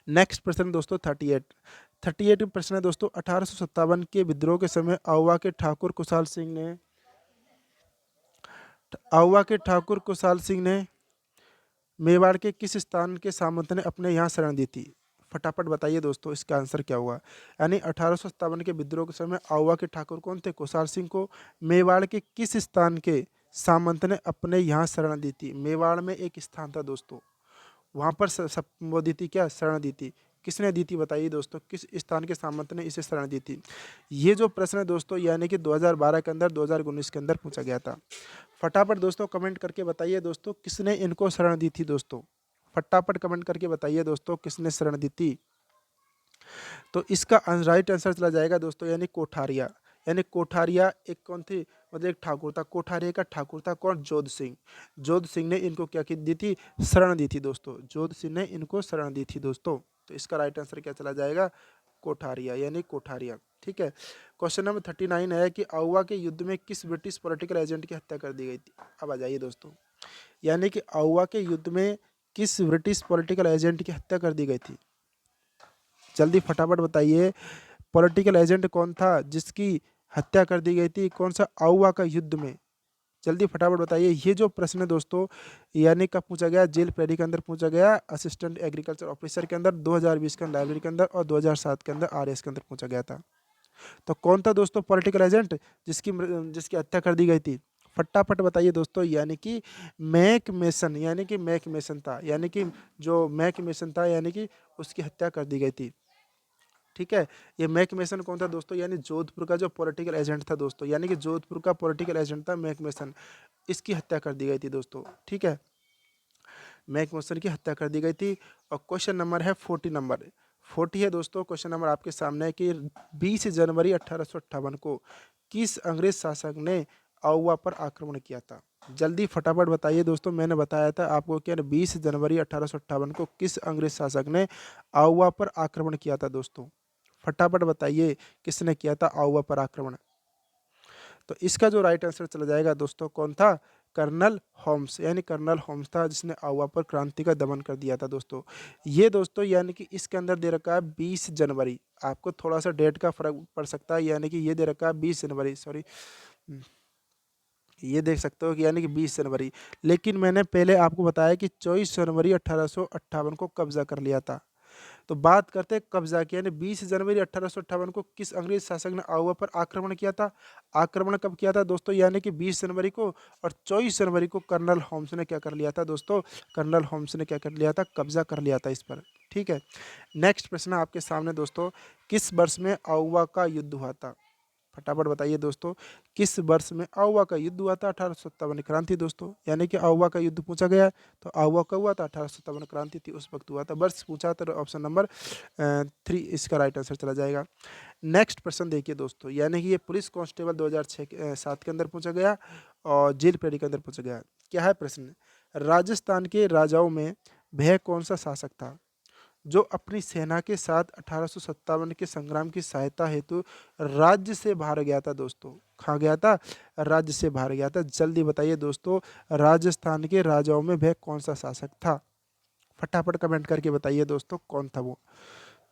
नेक्स्ट प्रश्न दोस्तों 38 प्रश्न है दोस्तों। 1857 के विद्रोह के समय आउवा के ठाकुर कुशाल सिंह ने मेवाड़ के किस स्थान के सामंत ने अपने यहाँ शरण दी थी। फटाफट बताइए दोस्तों इसका आंसर क्या हुआ। यानी 1857 के विद्रोह के समय आउवा के ठाकुर कौन थे, कुशाल सिंह को मेवाड़ के किस स्थान के सामंत ने अपने यहाँ शरण दी थी। मेवाड़ में एक स्थान था दोस्तों, वहाँ पर वो दी थी क्या, शरण दी थी। किसने दी थी बताइए दोस्तों, किस स्थान के सामंत ने इसे शरण दी थी। ये जो प्रश्न है दोस्तों यानी कि 2012 के अंदर 2019 के अंदर पूछा गया था। फटाफट दोस्तों कमेंट करके बताइए दोस्तों किसने इनको शरण दी थी दोस्तों। फटाफट कमेंट करके बताइए दोस्तों किसने शरण दी थी। तो इसका राइट आंसर चला जाएगा दोस्तों, यानी कोठारिया। यानी कोठारिया एक कौन थी, मतलब एक ठाकुर था। कोठारिया का ठाकुर था कौन, जोध सिंह। जोध सिंह ने इनको क्या दी थी, शरण दी थी दोस्तों। जोध सिंह ने इनको शरण दी थी दोस्तों। तो इसका राइट आंसर क्या चला जाएगा, कोठारिया, यानी कोठारिया। ठीक है, क्वेश्चन नंबर 39 है कि आउवा के युद्ध में किस ब्रिटिश पॉलिटिकल एजेंट की हत्या कर दी गई थी। अब आ जाइए दोस्तों, यानी कि आउवा के युद्ध में किस ब्रिटिश पॉलिटिकल एजेंट की हत्या कर दी गई थी। जल्दी फटाफट बताइए, पॉलिटिकल एजेंट कौन था जिसकी हत्या कर दी गई थी, कौन सा आउवा का युद्ध में। जल्दी फटाफट बताइए। ये जो प्रश्न है दोस्तों यानी कब पूछा गया, जेल प्रेरी के अंदर पूछा गया, असिस्टेंट एग्रीकल्चर ऑफिसर के अंदर 2020 के अंदर लाइब्रेरी के अंदर, और 2007 के अंदर आरएस के अंदर पूछा गया था। तो कौन था दोस्तों पॉलिटिकल एजेंट जिसकी हत्या कर दी गई थी। फटाफट बताइए दोस्तों, यानी कि मैक मेसन, यानी कि मैक मेसन था, यानी कि जो मैक मेसन था यानी कि उसकी हत्या कर दी गई थी। ठीक है, ये मैक मेसन कौन था दोस्तों, यानी जोधपुर का जो पॉलिटिकल एजेंट था दोस्तों, यानी कि जोधपुर का पॉलिटिकल एजेंट था मैक मेसन, इसकी हत्या कर दी गई थी दोस्तों। ठीक है, मैक मेसन की हत्या कर दी गई थी। और क्वेश्चन नंबर है 40 है दोस्तों। क्वेश्चन नंबर आपके सामने है कि 20 जनवरी 1858 को किस अंग्रेज शासक ने आउवा पर आक्रमण किया था। जल्दी फटाफट बताइए दोस्तों, मैंने बताया था आपको कि 20 जनवरी 1858 को किस अंग्रेज शासक ने आउवा पर आक्रमण किया था दोस्तों। फटाफट बताइए किसने किया था आउवा पर आक्रमण। तो इसका जो राइट आंसर चला जाएगा दोस्तों कौन था, कर्नल होम्स, यानी कर्नल होम्स था जिसने आउवा पर क्रांति का दमन कर दिया था दोस्तों। ये दोस्तों यानी कि इसके अंदर दे रखा है 20 जनवरी, आपको थोड़ा सा डेट का फर्क पड़ सकता है, यानी कि ये दे रखा है 20 जनवरी, सॉरी ये देख सकते हो कि यानी कि 20 जनवरी, लेकिन मैंने पहले आपको बताया कि 24 जनवरी 1858 को कब्जा कर लिया था। तो बात करते हैं कब्जा किया, यानी 20 जनवरी 1858 को किस अंग्रेज शासक ने आउवा पर आक्रमण किया था। आक्रमण कब किया था दोस्तों, यानी कि 20 जनवरी को। और 24 जनवरी को कर्नल होम्स ने क्या कर लिया था दोस्तों, कर्नल होम्स ने क्या कर लिया था, कब्जा कर लिया था इस पर। ठीक है। नेक्स्ट प्रश्न आपके सामने दोस्तों, किस वर्ष में आउवा का युद्ध हुआ था? फटाफट बताइए दोस्तों, किस वर्ष में आउवा का युद्ध हुआ था? 1857 क्रांति दोस्तों, यानी कि आउवा का युद्ध पूछा गया, तो आउवा का हुआ था 1857 क्रांति थी उस वक्त हुआ था। वर्ष पूछा तो ऑप्शन नंबर 3 इसका राइट आंसर चला जाएगा। नेक्स्ट प्रश्न देखिए दोस्तों, यानी कि ये पुलिस कांस्टेबल 2006-7 के अंदर पूछा गया और जेल पेड़ी के अंदर पूछा गया। क्या है प्रश्न? राजस्थान के राजाओं में वह कौन सा शासक था जो अपनी सेना के साथ 1857 के संग्राम की सहायता हेतु राज्य से बाहर गया था दोस्तों? कहाँ गया था? राज्य से बाहर गया था। जल्दी बताइए दोस्तों, राजस्थान के राजाओं में वह कौन सा शासक था? फटाफट कमेंट करके बताइए दोस्तों कौन था वो।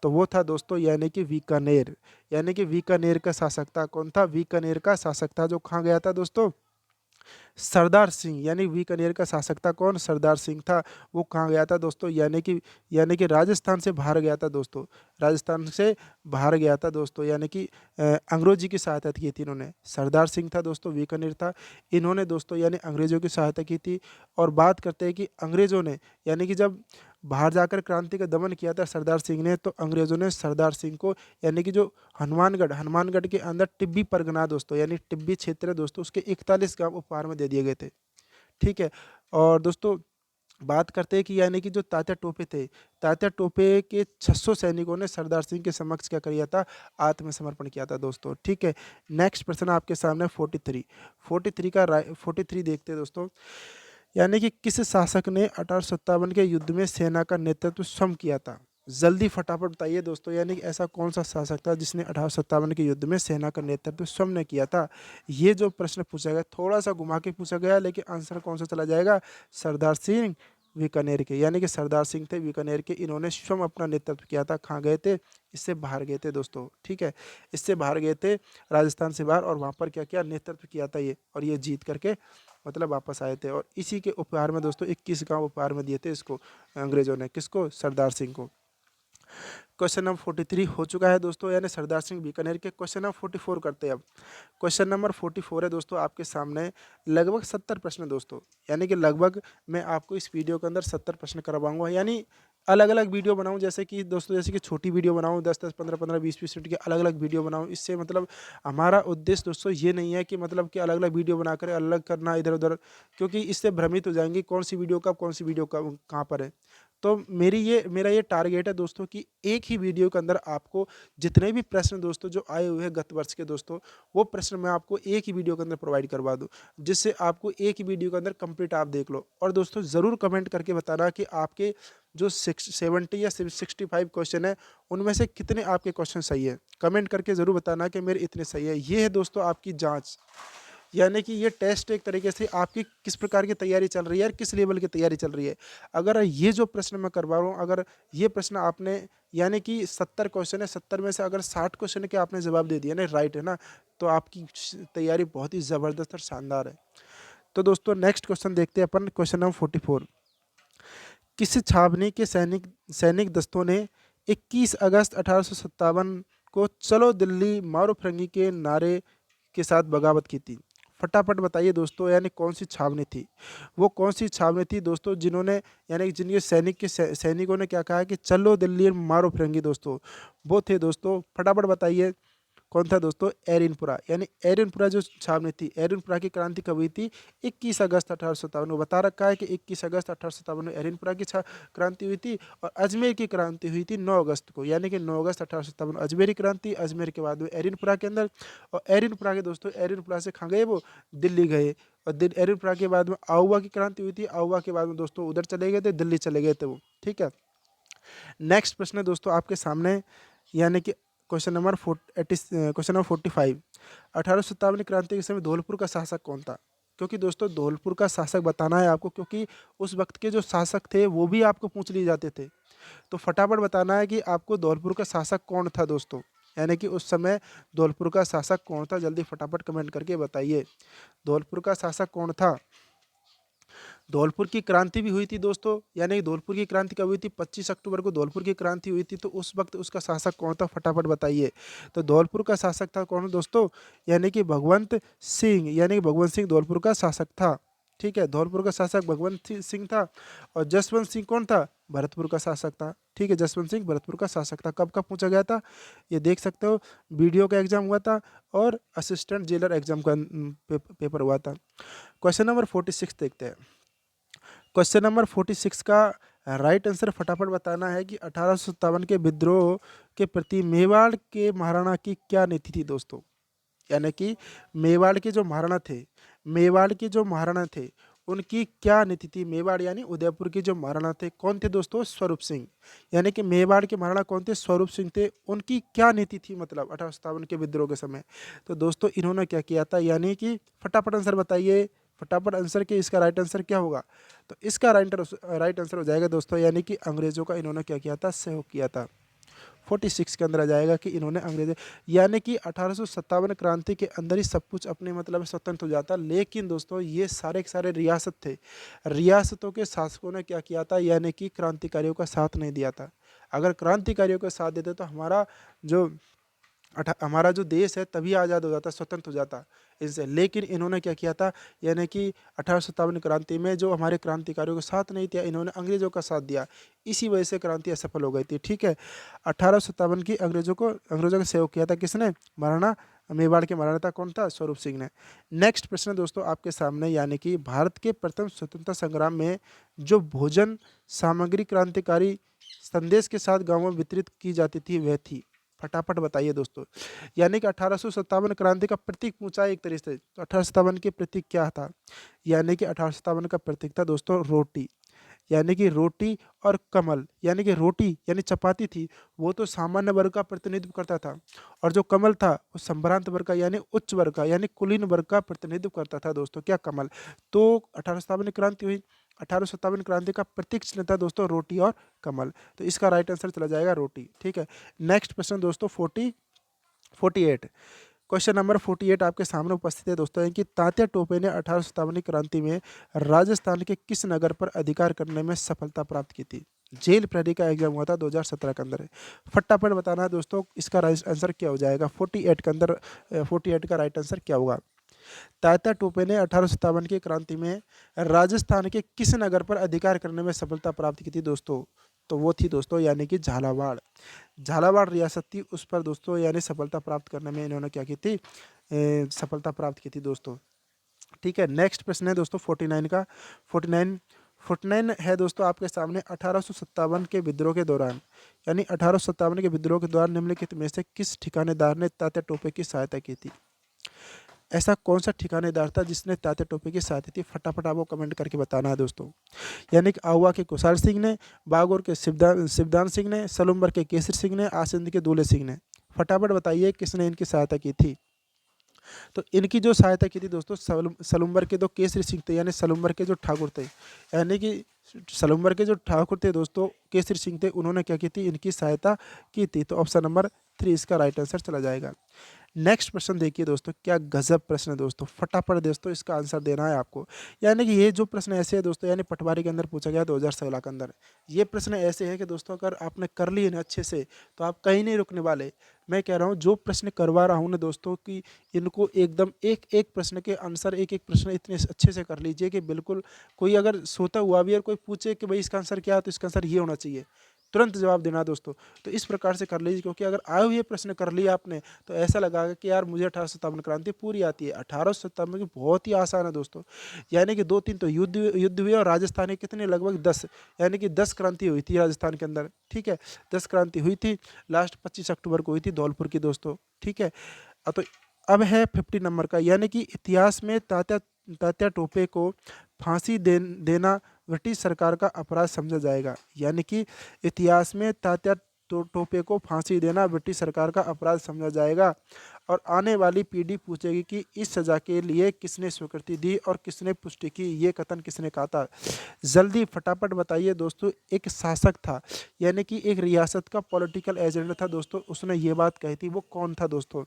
तो वो था दोस्तों यानी कि बीकानेर, यानी कि बीकानेर का शासक था। कौन था? बीकानेर का शासक था जो कहाँ गया था दोस्तों? सरदार सिंह, यानी बीकानेर का शासक था कौन? सरदार सिंह था। वो कहाँ गया था दोस्तों? यानी कि राजस्थान से बाहर गया था दोस्तों, राजस्थान से बाहर गया था दोस्तों, यानी कि अंग्रेजों की सहायता की थी इन्होंने। सरदार सिंह था दोस्तों, बीकानेर था, इन्होंने दोस्तों यानी अंग्रेजों की सहायता की थी। और बात करते हैं कि अंग्रेजों ने यानी कि जब बाहर जाकर क्रांति का दमन किया था सरदार सिंह ने, तो अंग्रेजों ने सरदार सिंह को यानी कि जो हनुमानगढ़ के अंदर टिब्बी परगना दोस्तों, यानी टिब्बी क्षेत्र है दोस्तों, उसके 41 गांव उपहार में दे दिए गए थे। ठीक है। और दोस्तों बात करते हैं कि यानी कि जो तात्या टोपे थे, तात्या टोपे के 600 सैनिकों ने सरदार सिंह के समक्ष क्या किया था? आत्मसमर्पण किया था दोस्तों। ठीक है। नेक्स्ट प्रश्न आपके सामने 43 देखते हैं दोस्तों, यानी कि किस शासक ने 1857 के युद्ध में सेना का नेतृत्व स्वयं किया था? जल्दी फटाफट बताइए दोस्तों, यानी कि ऐसा कौन सा शासक था जिसने 1857 के युद्ध में सेना का नेतृत्व स्वयं ने किया था? ये जो प्रश्न पूछा गया थोड़ा सा घुमा के पूछा गया, लेकिन आंसर कौन सा चला जाएगा? सरदार सिंह बीकानेर के, यानी कि सरदार सिंह थे बीकानेर के, इन्होंने स्वयं अपना नेतृत्व किया था। कहाँ गए थे? इससे बाहर गए थे दोस्तों। ठीक है, इससे बाहर गए थे राजस्थान से बाहर, और वहाँ पर क्या किया? नेतृत्व किया था ये, और ये जीत करके मतलब वापस आए थे। और इसी के उपहार में दोस्तों 21 गांव उपहार में दिए थे इसको अंग्रेजों ने। किसको? सरदार सिंह को। क्वेश्चन नंबर 43 हो चुका है दोस्तों, यानी सरदार सिंह बीकानेर के। क्वेश्चन नंबर 44 करते हैं अब। क्वेश्चन नंबर 44 है दोस्तों आपके सामने, लगभग 70 प्रश्न दोस्तों, यानी कि लगभग मैं आपको इस वीडियो के अंदर 70 प्रश्न करवाऊंगा, यानी अलग अलग वीडियो बनाऊं, जैसे कि दोस्तों जैसे कि छोटी वीडियो बनाऊं, 10-10, 15-15, 20-20 मिनट की अलग अलग वीडियो बनाऊं। इससे मतलब हमारा उद्देश्य दोस्तों ये नहीं है कि मतलब कि अलग अलग वीडियो बनाकर अलग करना इधर उधर, क्योंकि इससे भ्रमित हो जाएंगे कौन सी वीडियो कब, कौन सी वीडियो कब कहाँ पर है। तो मेरा ये टारगेट है दोस्तों कि एक ही वीडियो के अंदर आपको जितने भी प्रश्न दोस्तों जो आए हुए हैं गत वर्ष के दोस्तों, वो प्रश्न मैं आपको एक ही वीडियो के अंदर प्रोवाइड करवा दूं, जिससे आपको एक ही वीडियो के अंदर कंप्लीट आप देख लो। और दोस्तों ज़रूर कमेंट करके बताना कि आपके जो 70 या 65 क्वेश्चन है, उनमें से कितने आपके क्वेश्चन सही है। कमेंट करके ज़रूर बताना कि मेरे इतने सही है। ये है दोस्तों आपकी जाँच, यानी कि ये टेस्ट एक तरीके से आपकी किस प्रकार की तैयारी चल रही है और किस लेवल की तैयारी चल रही है। अगर ये जो प्रश्न मैं करवा रहा हूँ, अगर ये प्रश्न आपने यानी कि 70 क्वेश्चन है, 70 में से अगर 60 क्वेश्चन के आपने जवाब दे दिया ना राइट है ना, तो आपकी तैयारी बहुत ही ज़बरदस्त और शानदार है। तो दोस्तों नेक्स्ट क्वेश्चन देखते हैं अपन, क्वेश्चन नंबर 44। किस छावनी के सैनिक दस्तों ने 21 अगस्त 1857 को चलो दिल्ली मारो फिरंगी के नारे के साथ बगावत की थी? फटाफट बताइए दोस्तों, यानी कौन सी छावनी थी? वो कौन सी छावनी थी दोस्तों जिन्होंने यानी कि जिनके सैनिकों ने क्या कहा कि चलो दिल्ली मारो फिरंगी दोस्तों? वो थे दोस्तों, फटाफट बताइए कौन था दोस्तों? एरिनपुरा, यानी एरिनपुरा जो छावनी थी, एरिनपुरा की क्रांति कब हुई थी? 21 अगस्त 1857 को बता रखा है कि 21 अगस्त 1857 में एरिनपुरा की क्रांति हुई थी, और अजमेर की क्रांति हुई थी 9 अगस्त को, यानी कि 9 अगस्त 1857 अजमेरी क्रांति, अजमेर के बाद में एरिनपुरा के अंदर। और एरिनपुरा के दोस्तों, एरिनपुरा से कहाँ गए? वो दिल्ली गए। और एरिनपुरा के बाद में आउवा की क्रांति हुई थी, आउवा के बाद में दोस्तों उधर चले गए थे, दिल्ली चले गए थे वो। ठीक है। नेक्स्ट प्रश्न है दोस्तों आपके सामने, यानी कि क्वेश्चन नंबर 45। 1857 क्रांति के समय धौलपुर का शासक कौन था? क्योंकि दोस्तों धौलपुर का शासक बताना है आपको, क्योंकि उस वक्त के जो शासक थे वो भी आपको पूछ लिए जाते थे। तो फटाफट बताना है कि आपको धौलपुर का शासक कौन था दोस्तों, यानी कि उस समय धौलपुर का शासक कौन था? जल्दी फटाफट कमेंट करके बताइए, धौलपुर का शासक कौन था? धौलपुर की क्रांति भी हुई थी दोस्तों, यानी धौलपुर की क्रांति कब हुई थी? 25 अक्टूबर को धौलपुर की क्रांति हुई थी। तो उस वक्त उसका शासक कौन था? फटाफट बताइए। तो धौलपुर का शासक था कौन दोस्तों? यानी कि भगवंत सिंह, यानी कि भगवंत सिंह धौलपुर का शासक था। ठीक है, धौलपुर का शासक भगवंत सिंह था। और जसवंत सिंह कौन था? भरतपुर का शासक था। ठीक है, जसवंत सिंह भरतपुर का शासक था। कब कब पूछा गया था ये देख सकते हो, बीडीओ का एग्जाम हुआ था और असिस्टेंट जेलर एग्जाम का पेपर हुआ था। क्वेश्चन नंबर 46 देखते हैं। क्वेश्चन नंबर 46 का राइट आंसर फटाफट बताना है कि 1857 के विद्रोह के प्रति मेवाड़ के महाराणा की क्या नीति थी दोस्तों। यानी कि मेवाड़ के जो महाराणा थे, मेवाड़ के जो महाराणा थे उनकी क्या नीति थी। मेवाड़ यानी उदयपुर के जो महाराणा थे कौन थे दोस्तों, स्वरूप सिंह। यानी कि मेवाड़ के महाराणा कौन थे, स्वरूप सिंह थे। उनकी क्या नीति थी मतलब 1857 के विद्रोह के समय। तो दोस्तों इन्होंने क्या किया था, यानी कि फटाफट आंसर बताइए, फटाफट आंसर के इसका राइट आंसर क्या होगा। तो इसका राइट आंसर हो जाएगा दोस्तों, यानी कि अंग्रेजों का इन्होंने क्या किया था, सहयोग किया था। 46 के अंदर आ जाएगा कि इन्होंने अंग्रेज, यानी कि 1857 क्रांति के अंदर ही सब कुछ अपने मतलब स्वतंत्र हो जाता। लेकिन दोस्तों ये सारे के सारे रियासत थे, रियासतों के शासकों ने क्या किया था, यानी कि क्रांतिकारियों का साथ नहीं दिया था। अगर क्रांतिकारियों का साथ देते तो हमारा जो देश है तभी आज़ाद हो जाता, स्वतंत्र हो जाता इनसे। लेकिन इन्होंने क्या किया था, यानी कि 1857 क्रांति में जो हमारे क्रांतिकारियों का साथ नहीं दिया, इन्होंने अंग्रेजों का साथ दिया। इसी वजह से क्रांति असफल हो गई थी। ठीक है, 1857 की अंग्रेजों का सहयोग किया था किसने, महाराणा मेवाड़ के महाराणा था कौन था, स्वरूप सिंह ने। नेक्स्ट प्रश्न दोस्तों आपके सामने, यानी कि भारत के प्रथम स्वतंत्रता संग्राम में जो भोजन सामग्री क्रांतिकारी संदेश के साथ गाँवों में वितरित की जाती थी वह थी। फटाफट बताइए दोस्तों। यानी कि 1857 क्रांति का प्रतीक पूछा एक तरीके से, तो 1857 के प्रतीक क्या था, यानी कि 1857 का प्रतीक था दोस्तों रोटी। यानी कि रोटी और कमल, यानी कि रोटी यानी चपाती थी वो तो सामान्य वर्ग का प्रतिनिधित्व करता था, और जो कमल था वो संभ्रांत वर्ग का यानी उच्च वर्ग का यानी कुलीन वर्ग का प्रतिनिधित्व करता था दोस्तों, क्या कमल। तो 1857 क्रांति हुई, 1857 क्रांति का प्रतीक चिन्ह था दोस्तों रोटी और कमल। तो इसका राइट आंसर चला जाएगा रोटी। ठीक है, नेक्स्ट प्रश्न दोस्तों 48। क्वेश्चन नंबर 48 आपके सामने उपस्थित है दोस्तों, कि तात्या टोपे ने 1857 क्रांति में राजस्थान के किस नगर पर अधिकार करने में सफलता प्राप्त की थी। जेल प्रहरी का एग्जाम हुआ था 2017 के अंदर। फटाफट बताना है दोस्तों इसका राइट आंसर क्या हो जाएगा। 48 के अंदर 48 का राइट आंसर क्या होगा। तात्या टोपे ने 1857 की क्रांति में राजस्थान के किस नगर पर अधिकार करने में सफलता प्राप्त की थी दोस्तों। तो वो थी दोस्तों यानी कि झालावाड़। झालावाड़ रियासत थी, उस पर दोस्तों यानी सफलता प्राप्त करने में इन्होंने क्या की थी, सफलता प्राप्त की थी दोस्तों। ठीक है, नेक्स्ट प्रश्न है दोस्तों 49 का। 49 है दोस्तों आपके सामने, 1857 के विद्रोह के दौरान, यानी 1857 के विद्रोह के दौरान निम्नलिखित में से किस ठिकानेदार ने तात्या टोपे की सहायता की थी। ऐसा कौन सा ठिकानेदार था जिसने तात्या टोपे की सहायता की, फटाफट आपको कमेंट करके बताना है दोस्तों। यानी कि आहुआ के कुशाल सिंह ने, बागौर के शिवदान सिंह ने, सलुम्बर के केसरी सिंह ने, आसिंद के दूल्हे सिंह ने। फटाफट बताइए किसने इनकी सहायता की थी। तो इनकी जो सहायता की थी दोस्तों सलुम्बर के दो केसरी सिंह थे, यानी सलुम्बर के जो ठाकुर थे, यानी कि सलुम्बर के जो ठाकुर थे दोस्तों केसरी सिंह थे, उन्होंने क्या की थी, इनकी सहायता की थी। तो ऑप्शन नंबर 3 इसका राइट आंसर चला जाएगा। नेक्स्ट प्रश्न देखिए दोस्तों, क्या गजब प्रश्न है दोस्तों, फटाफट दोस्तों इसका आंसर देना है आपको। यानी कि ये जो प्रश्न ऐसे है दोस्तों, यानी पटवारी के अंदर पूछा गया 2016 के अंदर। ये प्रश्न ऐसे है कि दोस्तों अगर आपने कर लिए ना अच्छे से तो आप कहीं नहीं रुकने वाले। मैं कह रहा हूँ जो प्रश्न करवा रहा हूँ ना दोस्तों, कि इनको एकदम एक एक प्रश्न के आंसर, एक एक प्रश्न इतने अच्छे से कर लीजिए कि बिल्कुल कोई अगर सोता हुआ भी और कोई पूछे कि भाई इसका आंसर क्या है, तो इसका आंसर ये होना चाहिए, तुरंत जवाब देना दोस्तों। तो इस प्रकार से कर लीजिए, क्योंकि अगर आए हुए प्रश्न कर लिया आपने तो ऐसा लगेगा कि यार मुझे 1857 क्रांति पूरी आती है। 1857 की बहुत ही आसान है दोस्तों, यानी कि 2-3 तो युद्ध हुए, और राजस्थान के कितने लगभग 10, यानी कि 10 क्रांति हुई थी राजस्थान के अंदर। ठीक है, 10 क्रांति हुई थी, लास्ट 25 अक्टूबर को हुई थी धौलपुर की दोस्तों। ठीक है, तो अब है 50 नंबर का, यानी कि इतिहास में तात्या टोपे को फांसी देना ब्रिटिश सरकार का अपराध समझा जाएगा। यानी कि इतिहास में तात्या टोपे को फांसी देना ब्रिटिश सरकार का अपराध समझा जाएगा, और आने वाली पीढ़ी पूछेगी कि इस सजा के लिए किसने स्वीकृति दी और किसने पुष्टि की, ये कथन किसने कहा था। जल्दी फटाफट बताइए दोस्तों। एक शासक था, यानी कि एक रियासत का पॉलिटिकल एजेंडा था दोस्तों, उसने ये बात कही थी, वो कौन था दोस्तों।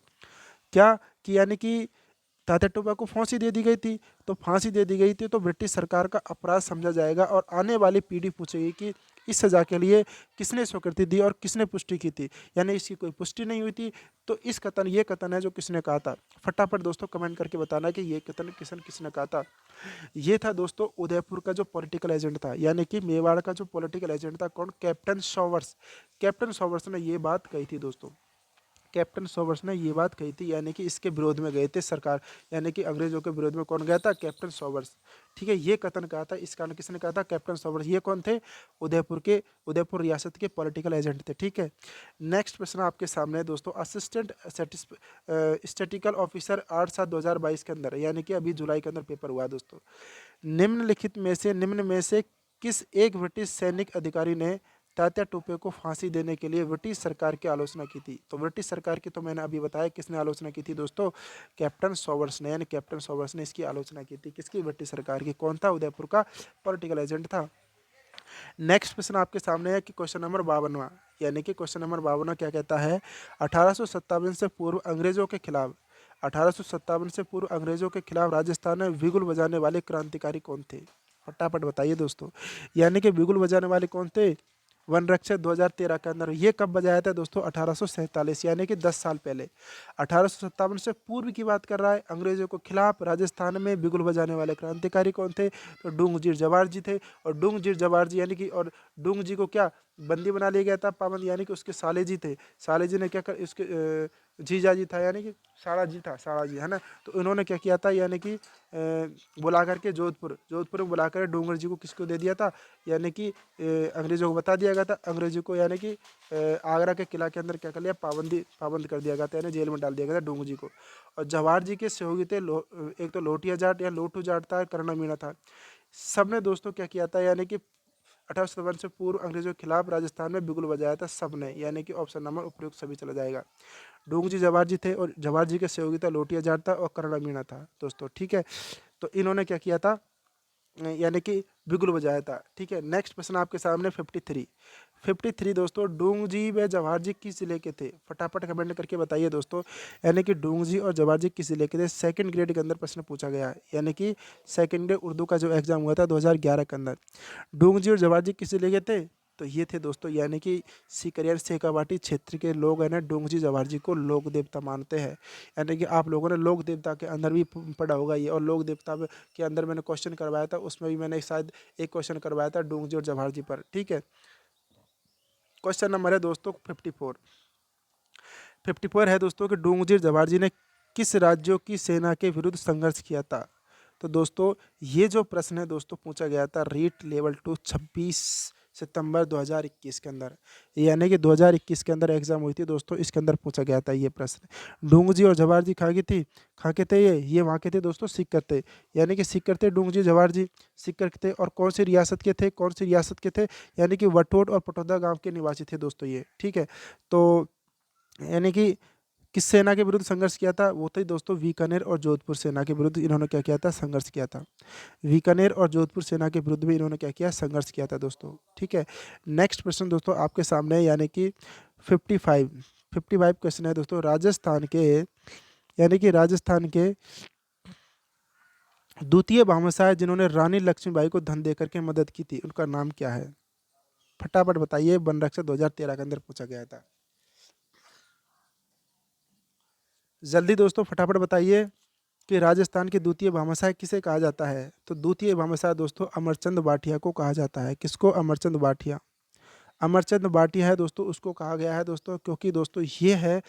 क्या कि यानी कि तात्या टोपे को फांसी दे दी गई थी, तो फांसी दे दी गई थी तो ब्रिटिश सरकार का अपराध समझा जाएगा, और आने वाली पीढ़ी पूछेगी कि इस सज़ा के लिए किसने स्वीकृति दी और किसने पुष्टि की थी, यानी इसकी कोई पुष्टि नहीं हुई थी। तो ये कथन है जो किसने कहा था, फटाफट दोस्तों कमेंट करके बताना कि ये कथन किसने कहा था। ये था दोस्तों उदयपुर का जो पॉलिटिकल एजेंट था, यानी कि मेवाड़ का जो पॉलिटिकल एजेंट था, कौन, कैप्टन सॉवर्स। कैप्टन सॉवर्स ने ये बात कही थी दोस्तों, कैप्टन सॉवर्स ने ये बात कही थी, यानी कि इसके विरोध में गए थे सरकार, यानी कि अंग्रेजों के विरोध में कौन गया था, कैप्टन सॉवर्स। ठीक है, ये कथन कहा था, इस कारण किसने कहा था, कैप्टन सॉवर्स। ये कौन थे, उदयपुर रियासत के पॉलिटिकल एजेंट थे। ठीक है, नेक्स्ट प्रश्न आपके सामने है दोस्तों, असिस्टेंट स्टैटिस्टिकल ऑफिसर 8/7/2022 के अंदर, यानी कि अभी जुलाई के अंदर पेपर हुआ दोस्तों। निम्न में से किस एक ब्रिटिश सैनिक अधिकारी ने तात्या टोपे को फांसी देने के लिए ब्रिटिश सरकार की आलोचना की थी। तो ब्रिटिश सरकार की तो मैंने अभी बताया किसने आलोचना की थी दोस्तों, कैप्टन सॉवर्स ने, यानी कैप्टन सॉवर्स ने इसकी आलोचना की थी। किसकी, ब्रिटिश सरकार की। कौन था, उदयपुर का पॉलिटिकल एजेंट था। नेक्स्ट प्रश्न आपके सामने है कि क्वेश्चन नंबर 52वां, यानी कि क्वेश्चन नंबर 52 क्या कहता है, 1857 से पूर्व अंग्रेजों के खिलाफ 1857 से पूर्व अंग्रेजों के खिलाफ राजस्थान में बिगुल बजाने वाले क्रांतिकारी कौन थे। फटाफट बताइए दोस्तों, यानी कि बिगुल बजाने वाले कौन थे, वन रक्षक 2013 के अंदर। ये कब बजाया था दोस्तों, 1847, यानी कि 10 साल पहले। 1857 से पूर्व की बात कर रहा है, अंग्रेजों के खिलाफ राजस्थान में बिगुल बजाने वाले क्रांतिकारी कौन थे, तो डूंगजीर जवाहर जी थे। और डूंगजीर जवाहर जी, यानी कि, और डूंग जी को क्या बंदी बना लिया गया था, पाबंद, यानी कि उसके साले जी थे। साले जी ने क्या कर, इसके जीजा जी था, यानी कि साड़ा जी था, साड़ा जी है ना। तो इन्होंने क्या किया था, यानी कि बुला करके जोधपुर में बुला कर डूंगर जी को किसको दे दिया था, यानी कि अंग्रेजों को बता दिया गया था। अंग्रेजों को यानी कि आगरा के किला के अंदर क्या कर लिया, पाबंद कर दिया गया था, यानी जेल में डाल दिया गया था डूंगर जी को। और जवाहर जी के सहयोगी थे एक तो लोटिया जाट या लोटू जाट था, कर्ण मीणा था। सबने दोस्तों क्या किया था, यानी कि 1857 से पूर्व अंग्रेजों के खिलाफ राजस्थान में बिगुल बजाया था सबने, यानी कि ऑप्शन नंबर उपयुक्त सभी चला जाएगा। डूंगजी जवाहर जी थे, और जवाहर जी के सहयोगी था लोटिया जाट था, और कर्ण मीणा था दोस्तों। ठीक है, तो इन्होंने क्या किया था, यानी कि बिगुल बजाया था। ठीक है, नेक्स्ट प्रश्न आपके सामने 53 दोस्तों, डूंग जी व जवाहर जी किस जिले के थे, फटाफट कमेंट करके बताइए दोस्तों। यानी कि डूंग जी और जवाहर जी किस जिले के थे, सेकंड ग्रेड के अंदर प्रश्न पूछा गया है, यानी कि सेकंड ग्रेड उर्दू का जो एग्जाम हुआ था 2011 के अंदर। डूंग जी और जवाहर जी किस जिले के थे, तो ये थे दोस्तों, यानी कि सीकरिया शेखावाटी क्षेत्र के लोग हैं ना, डूंग जी जवाहर जी को लोक देवता मानते हैं। यानी कि आप लोगों ने लोक देवता के अंदर भी पढ़ा होगा ये, और लोक देवता के अंदर मैंने क्वेश्चन करवाया था, उसमें भी मैंने शायद एक क्वेश्चन करवाया था डूंग जी और जवाहर जी पर। ठीक है, क्वेश्चन नंबर है दोस्तों 54 है दोस्तों कि डूंगजी जवाहर जी ने किस राज्यों की सेना के विरुद्ध संघर्ष किया था। तो दोस्तों ये जो प्रश्न है दोस्तों पूछा गया था रीट लेवल 2 26 सितंबर 2021 के अंदर, यानी कि 2021 के अंदर एग्जाम हुई थी दोस्तों, इसके अंदर पूछा गया था ये प्रश्न। डूंगजी और जवाहर जी कहाँ के थे, ये वहाँ के थे दोस्तों, सीकर थे, यानी कि सीकर थे डूंगजी जवाहर जी, सीकर के थे। और कौन सी रियासत के थे, यानी कि वटोट और पटौदा गांव के निवासी थे दोस्तों ये। ठीक है, तो यानी कि किस सेना के विरुद्ध संघर्ष किया था, वो थे दोस्तों बीकानेर और जोधपुर सेना के विरुद्ध इन्होंने क्या किया था, संघर्ष किया था। बीकानेर और जोधपुर सेना के विरुद्ध भी इन्होंने क्या किया, संघर्ष किया था दोस्तों। ठीक है, नेक्स्ट प्रश्न दोस्तों आपके सामने है, यानी कि 55 क्वेश्चन है दोस्तों, राजस्थान के द्वितीय भामाशाह जिन्होंने रानी लक्ष्मीबाई को धन देकर के मदद की थी, उनका नाम क्या है, फटाफट बताइए। वन रक्षक 2013 के अंदर पूछा गया था, जल्दी दोस्तों फटाफट बताइए कि राजस्थान के द्वितीय भामाशाह किसे कहा जाता है। तो द्वितीय भामाशाह दोस्तों अमरचंद बाटिया को कहा जाता है। किसको, अमरचंद बाटिया। अमरचंद बाटिया है दोस्तों, उसको कहा गया है दोस्तों, क्योंकि दोस्तों ये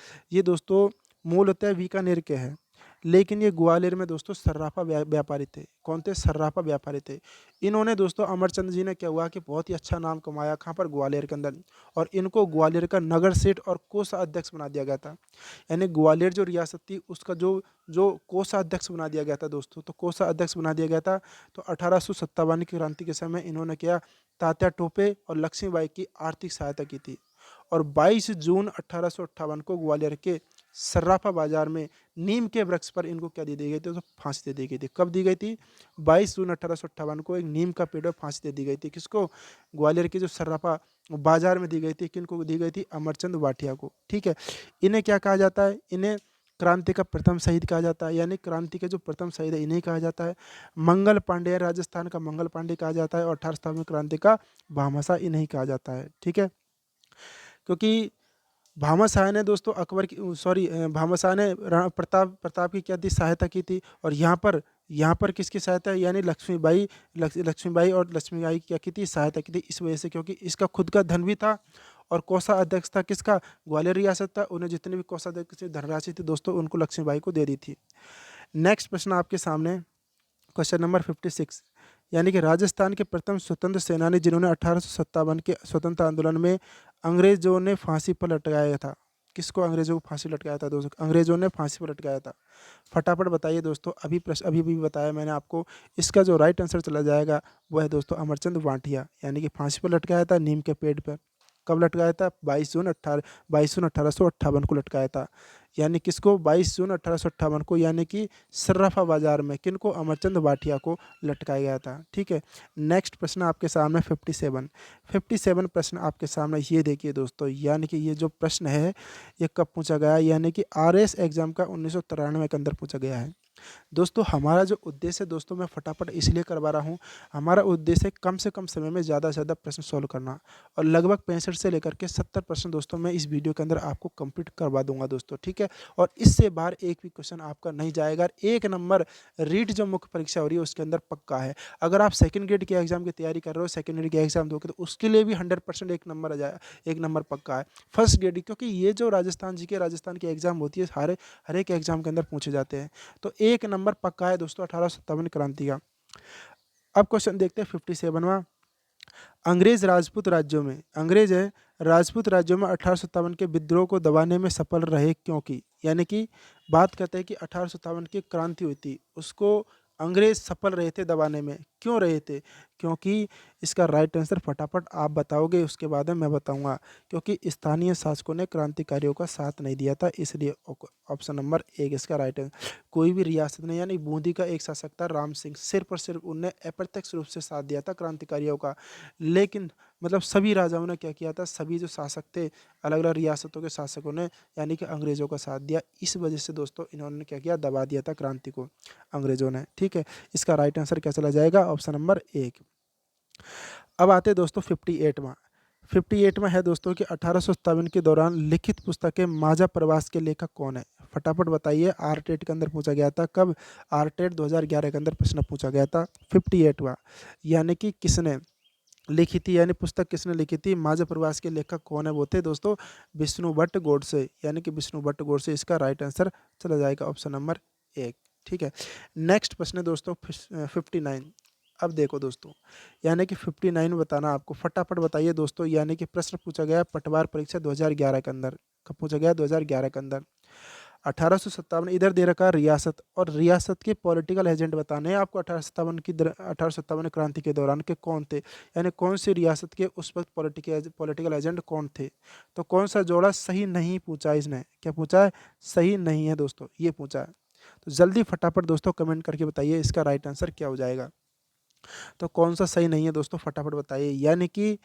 दोस्तों मूलतः बीकानेर के हैं, लेकिन ये ग्वालियर में दोस्तों सर्राफा व्यापारी थे। कौन थे, सर्राफा व्यापारी थे। इन्होंने दोस्तों अमरचंद जी ने क्या हुआ कि बहुत ही अच्छा नाम कमाया, कहाँ पर, ग्वालियर के अंदर। और इनको ग्वालियर का नगर सेठ और कोषाध्यक्ष बना दिया गया था, यानी ग्वालियर जो रियासत थी उसका जो जो कोषाध्यक्ष बना दिया गया था दोस्तों, तो कोषाध्यक्ष बना दिया गया था। तो 1857 की क्रांति के समय इन्होंने क्या, तात्या टोपे और लक्ष्मीबाई की आर्थिक सहायता की थी। और 22 जून 1858 को ग्वालियर के सर्राफा बाजार में नीम के वृक्ष पर इनको क्या दे दी गई थी, तो फांसी दे दी गई थी। कब दी गई थी, 22 जून 1858 को एक नीम का पेड़ पर फांसी दे दी गई थी। किसको, ग्वालियर के जो सर्राफा बाजार में दी गई थी। किनको दी गई थी, अमरचंद बाटिया को। ठीक है, इन्हें क्या कहा जाता है, इन्हें क्रांति का प्रथम शहीद कहा जाता है, यानी क्रांति के जो प्रथम शहीद है इन्हें कहा जाता है। मंगल पांडे राजस्थान का मंगल पांडे कहा जाता है, और 18 क्रांति का भामाशाह इन्हें कहा जाता है। ठीक है, क्योंकि भामाशाह ने दोस्तों अकबर की सॉरी भामाशाह ने राणा प्रताप प्रताप की क्या थी, सहायता की थी। और यहाँ पर किसकी सहायता है, यानी लक्ष्मीबाई और लक्ष्मीबाई क्या की थी, सहायता की थी, इस वजह से क्योंकि इसका खुद का धन भी था। और कोषाध्यक्ष था किसका, ग्वालियर रियासत था, उन्हें जितनी भी कोषाध्यक्ष की धनराशि थी दोस्तों उनको लक्ष्मीबाई को दे दी थी। नेक्स्ट प्रश्न आपके सामने, क्वेश्चन नंबर 56, यानी कि राजस्थान के प्रथम स्वतंत्र सेनानी जिन्होंने 1857 के स्वतंत्र आंदोलन में अंग्रेजों ने फांसी पर लटकाया था। किसको अंग्रेजों को फांसी लटकाया था दोस्तों, अंग्रेजों ने फांसी पर लटकाया था। फटाफट बताइए दोस्तों, अभी प्रश्न अभी भी बताया मैंने आपको, इसका जो राइट आंसर चला जाएगा वो है दोस्तों अमरचंद वांटिया, यानी कि फांसी पर लटकाया था नीम के पेड़ पर। कब लटकाया था, 22 जून 1858 को लटकाया था। यानी किसको, 22 जून 1858 को, यानी कि सर्राफा बाजार में किनको, अमरचंद वाटिया को लटकाया गया था। ठीक है, नेक्स्ट प्रश्न आपके सामने 57 प्रश्न आपके सामने, ये देखिए दोस्तों, यानी कि ये जो प्रश्न है ये कब पूछा गया है, यानी कि आरएस एग्जाम का 1993 के अंदर पूछा गया है। दोस्तों हमारा जो उद्देश्य है दोस्तों, मैं फटाफट इसलिए करवा रहा हूँ, हमारा उद्देश्य है कम से कम समय में ज़्यादा से ज़्यादा प्रश्न सॉल्व करना, और लगभग 65 से लेकर के 70 प्रश्न दोस्तों मैं इस वीडियो के अंदर आपको कंप्लीट करवा दूंगा दोस्तों। ठीक है, और इससे बाहर एक भी क्वेश्चन आपका नहीं जाएगा। 1 नंबर रीट जो मुख्य परीक्षा हो रही है उसके अंदर पक्का है। अगर आप सेकेंड ग्रेड के एग्जाम की तैयारी कर रहे हो, सेकेंड ग्रेड के एग्जाम दोगे तो उसके लिए भी 100% 1 नंबर आ जाए, 1 नंबर पक्का है। फर्स्ट ग्रेड, क्योंकि ये जो राजस्थान की एग्जाम होती है हर एक एग्जाम के अंदर पूछे जाते हैं, तो 1 नंबर पक्का है दोस्तों 1857 क्रांति का। अब क्वेश्चन देखते हैं 57वां, अंग्रेज है राजपूत राज्यों में 1857 के विद्रोह को दबाने में सफल रहे क्योंकि, यानी कि बात करते हैं कि 1857 की क्रांति हुई थी उसको अंग्रेज सफल रहे थे दबाने में, क्यों रहे थे, क्योंकि इसका राइट आंसर फटाफट आप बताओगे उसके बाद में मैं बताऊंगा, क्योंकि स्थानीय शासकों ने क्रांतिकारियों का साथ नहीं दिया था, इसलिए ऑप्शन नंबर 1 इसका राइट आंसर। कोई भी रियासत ने, यानी बूंदी का एक शासक था राम सिंह, सिर्फ और सिर्फ उनने अप्रत्यक्ष रूप से साथ दिया था क्रांतिकारियों का, लेकिन मतलब सभी राजाओं ने क्या किया था, सभी जो शासक थे अलग अलग रियासतों के शासकों ने, यानी कि अंग्रेजों का साथ दिया, इस वजह से दोस्तों इन्होंने क्या किया, दबा दिया था क्रांति को अंग्रेजों ने। ठीक है, इसका राइट आंसर क्या चला जाएगा, ऑप्शन नंबर 1। अब आते हैं दोस्तों 58वां है दोस्तों कि 1857 के दौरान लिखित पुस्तकें माझा प्रवास के लेखक कौन है, फटाफट बताइए। आरटेट के अंदर पूछा गया था, कब, आरटेट 2011 के अंदर प्रश्न पूछा गया था। 58वां, यानी कि किसने लिखी थी, यानी पुस्तक किसने लिखी थी, माझा प्रवास के लेखक कौन है, वो थे दोस्तों विष्णु भट्ट गोडसे, यानी कि विष्णु भट्ट गोडसे, इसका राइट आंसर चला जाएगा ऑप्शन नंबर 1। ठीक है, नेक्स्ट प्रश्न है दोस्तों 59। अब देखो दोस्तों, यानी कि 59 बताना आपको, फटाफट बताइए दोस्तों, यानी कि प्रश्न पूछा गया पटवार परीक्षा 2011 के अंदर, कब पूछा गया, 2011 के अंदर। 1857 इधर दे रखा है रियासत, और रियासत के पॉलिटिकल एजेंट बताने हैं आपको 1857 क्रांति के दौरान के कौन थे, यानी कौन सी रियासत के उस वक्त पॉलिटिकल एजेंट कौन थे। तो कौन सा जोड़ा सही नहीं पूछा है इसने, क्या पूछा है, सही नहीं है दोस्तों, ये पूछा है। तो जल्दी फटाफट दोस्तों कमेंट करके बताइए इसका राइट आंसर क्या हो जाएगा। तो कौन सा सही नहीं है दोस्तों, फटाफट बताइए। यानी कि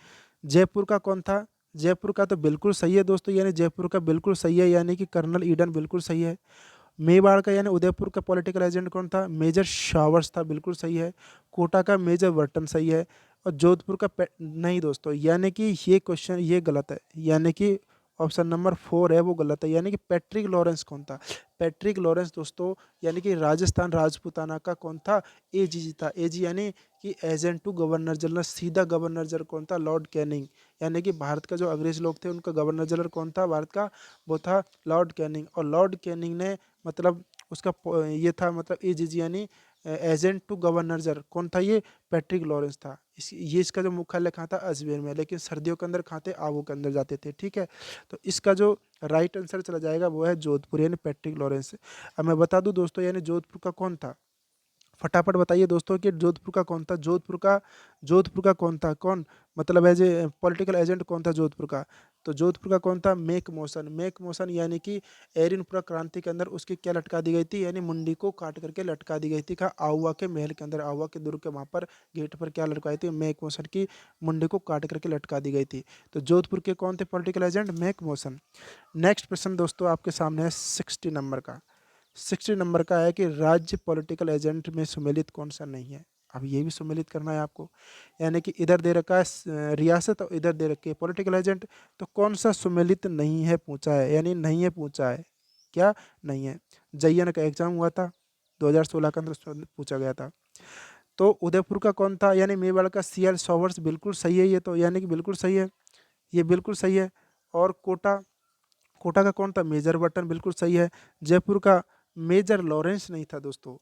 जयपुर का कौन था, जयपुर का तो बिल्कुल सही है दोस्तों, यानी जयपुर का बिल्कुल सही है, यानी कि कर्नल ईडन बिल्कुल सही है। मेवाड़ का यानी उदयपुर का पॉलिटिकल एजेंट कौन था, मेजर शावर्स था, बिल्कुल सही है। कोटा का मेजर वर्टन सही है। और जोधपुर का नहीं दोस्तों, यानी कि ये क्वेश्चन ये गलत है, यानी कि ऑप्शन नंबर 4 है वो गलत है, यानी कि पैट्रिक लॉरेंस कौन था, पैट्रिक लॉरेंस दोस्तों, यानी कि राजस्थान राजपूताना का कौन था, एजी था, एजी यानी कि एजेंट टू गवर्नर जनरल, सीधा गवर्नर जनरल कौन था, लॉर्ड कैनिंग, यानी कि भारत का जो अंग्रेज लोग थे उनका गवर्नर जनरल कौन था भारत का, वो था लॉर्ड कैनिंग। और लॉर्ड कैनिंग ने मतलब उसका ये था मतलब एजीजी यानी एजेंट टू गवर्नर जनरल कौन था, ये पैट्रिक लॉरेंस था। ये इसका जो मुख्यालय कहाँ था, अजमेर में, लेकिन सर्दियों के अंदर कहाँ थे, आबू के अंदर जाते थे। ठीक है, तो इसका जो राइट आंसर चला जाएगा वो है जोधपुर, यानी पैट्रिक लॉरेंस। अब मैं बता दूं दोस्तों, यानी जोधपुर का कौन था, फटाफट बताइए दोस्तों कि जोधपुर का कौन था, जोधपुर का कौन था, कौन मतलब एज ए पॉलिटिकल एजेंट कौन था जोधपुर का। तो जोधपुर का कौन था, मेक मोशन यानी कि एरिनपुरा क्रांति के अंदर उसकी क्या लटका दी गई थी, यानी मुंडी को काट करके लटका दी गई थी। कहा आहुआ के महल के अंदर, आहुआ के दुर्ग के वहाँ पर गेट पर क्या लटकाई थी, मेक मोशन की मुंडी को काट करके लटका दी गई थी। तो जोधपुर के कौन थे political agent, make motion. Next प्रश्न दोस्तों आपके सामने है 60 नंबर का। 60 नंबर का है कि राज्य पॉलिटिकल एजेंट में सुमेलित कौन सा नहीं है। अब ये भी सुमेलित करना है आपको, यानी कि इधर दे रखा है रियासत और इधर दे रखी है पॉलिटिकल एजेंट, तो कौन सा सुमेलित नहीं है पूछा है, यानी नहीं है पूछा है, क्या नहीं है। जयन का एग्जाम हुआ था 2016 के अंदर पूछा गया था। तो उदयपुर का कौन था, यानी मेवाड़ का CL सोवर्स, बिल्कुल सही है ये तो, यानी कि बिल्कुल सही है, ये बिल्कुल सही है। और कोटा, कोटा का कौन था, मेजर बटन, बिल्कुल सही है। जयपुर का मेजर लॉरेंस नहीं था दोस्तों,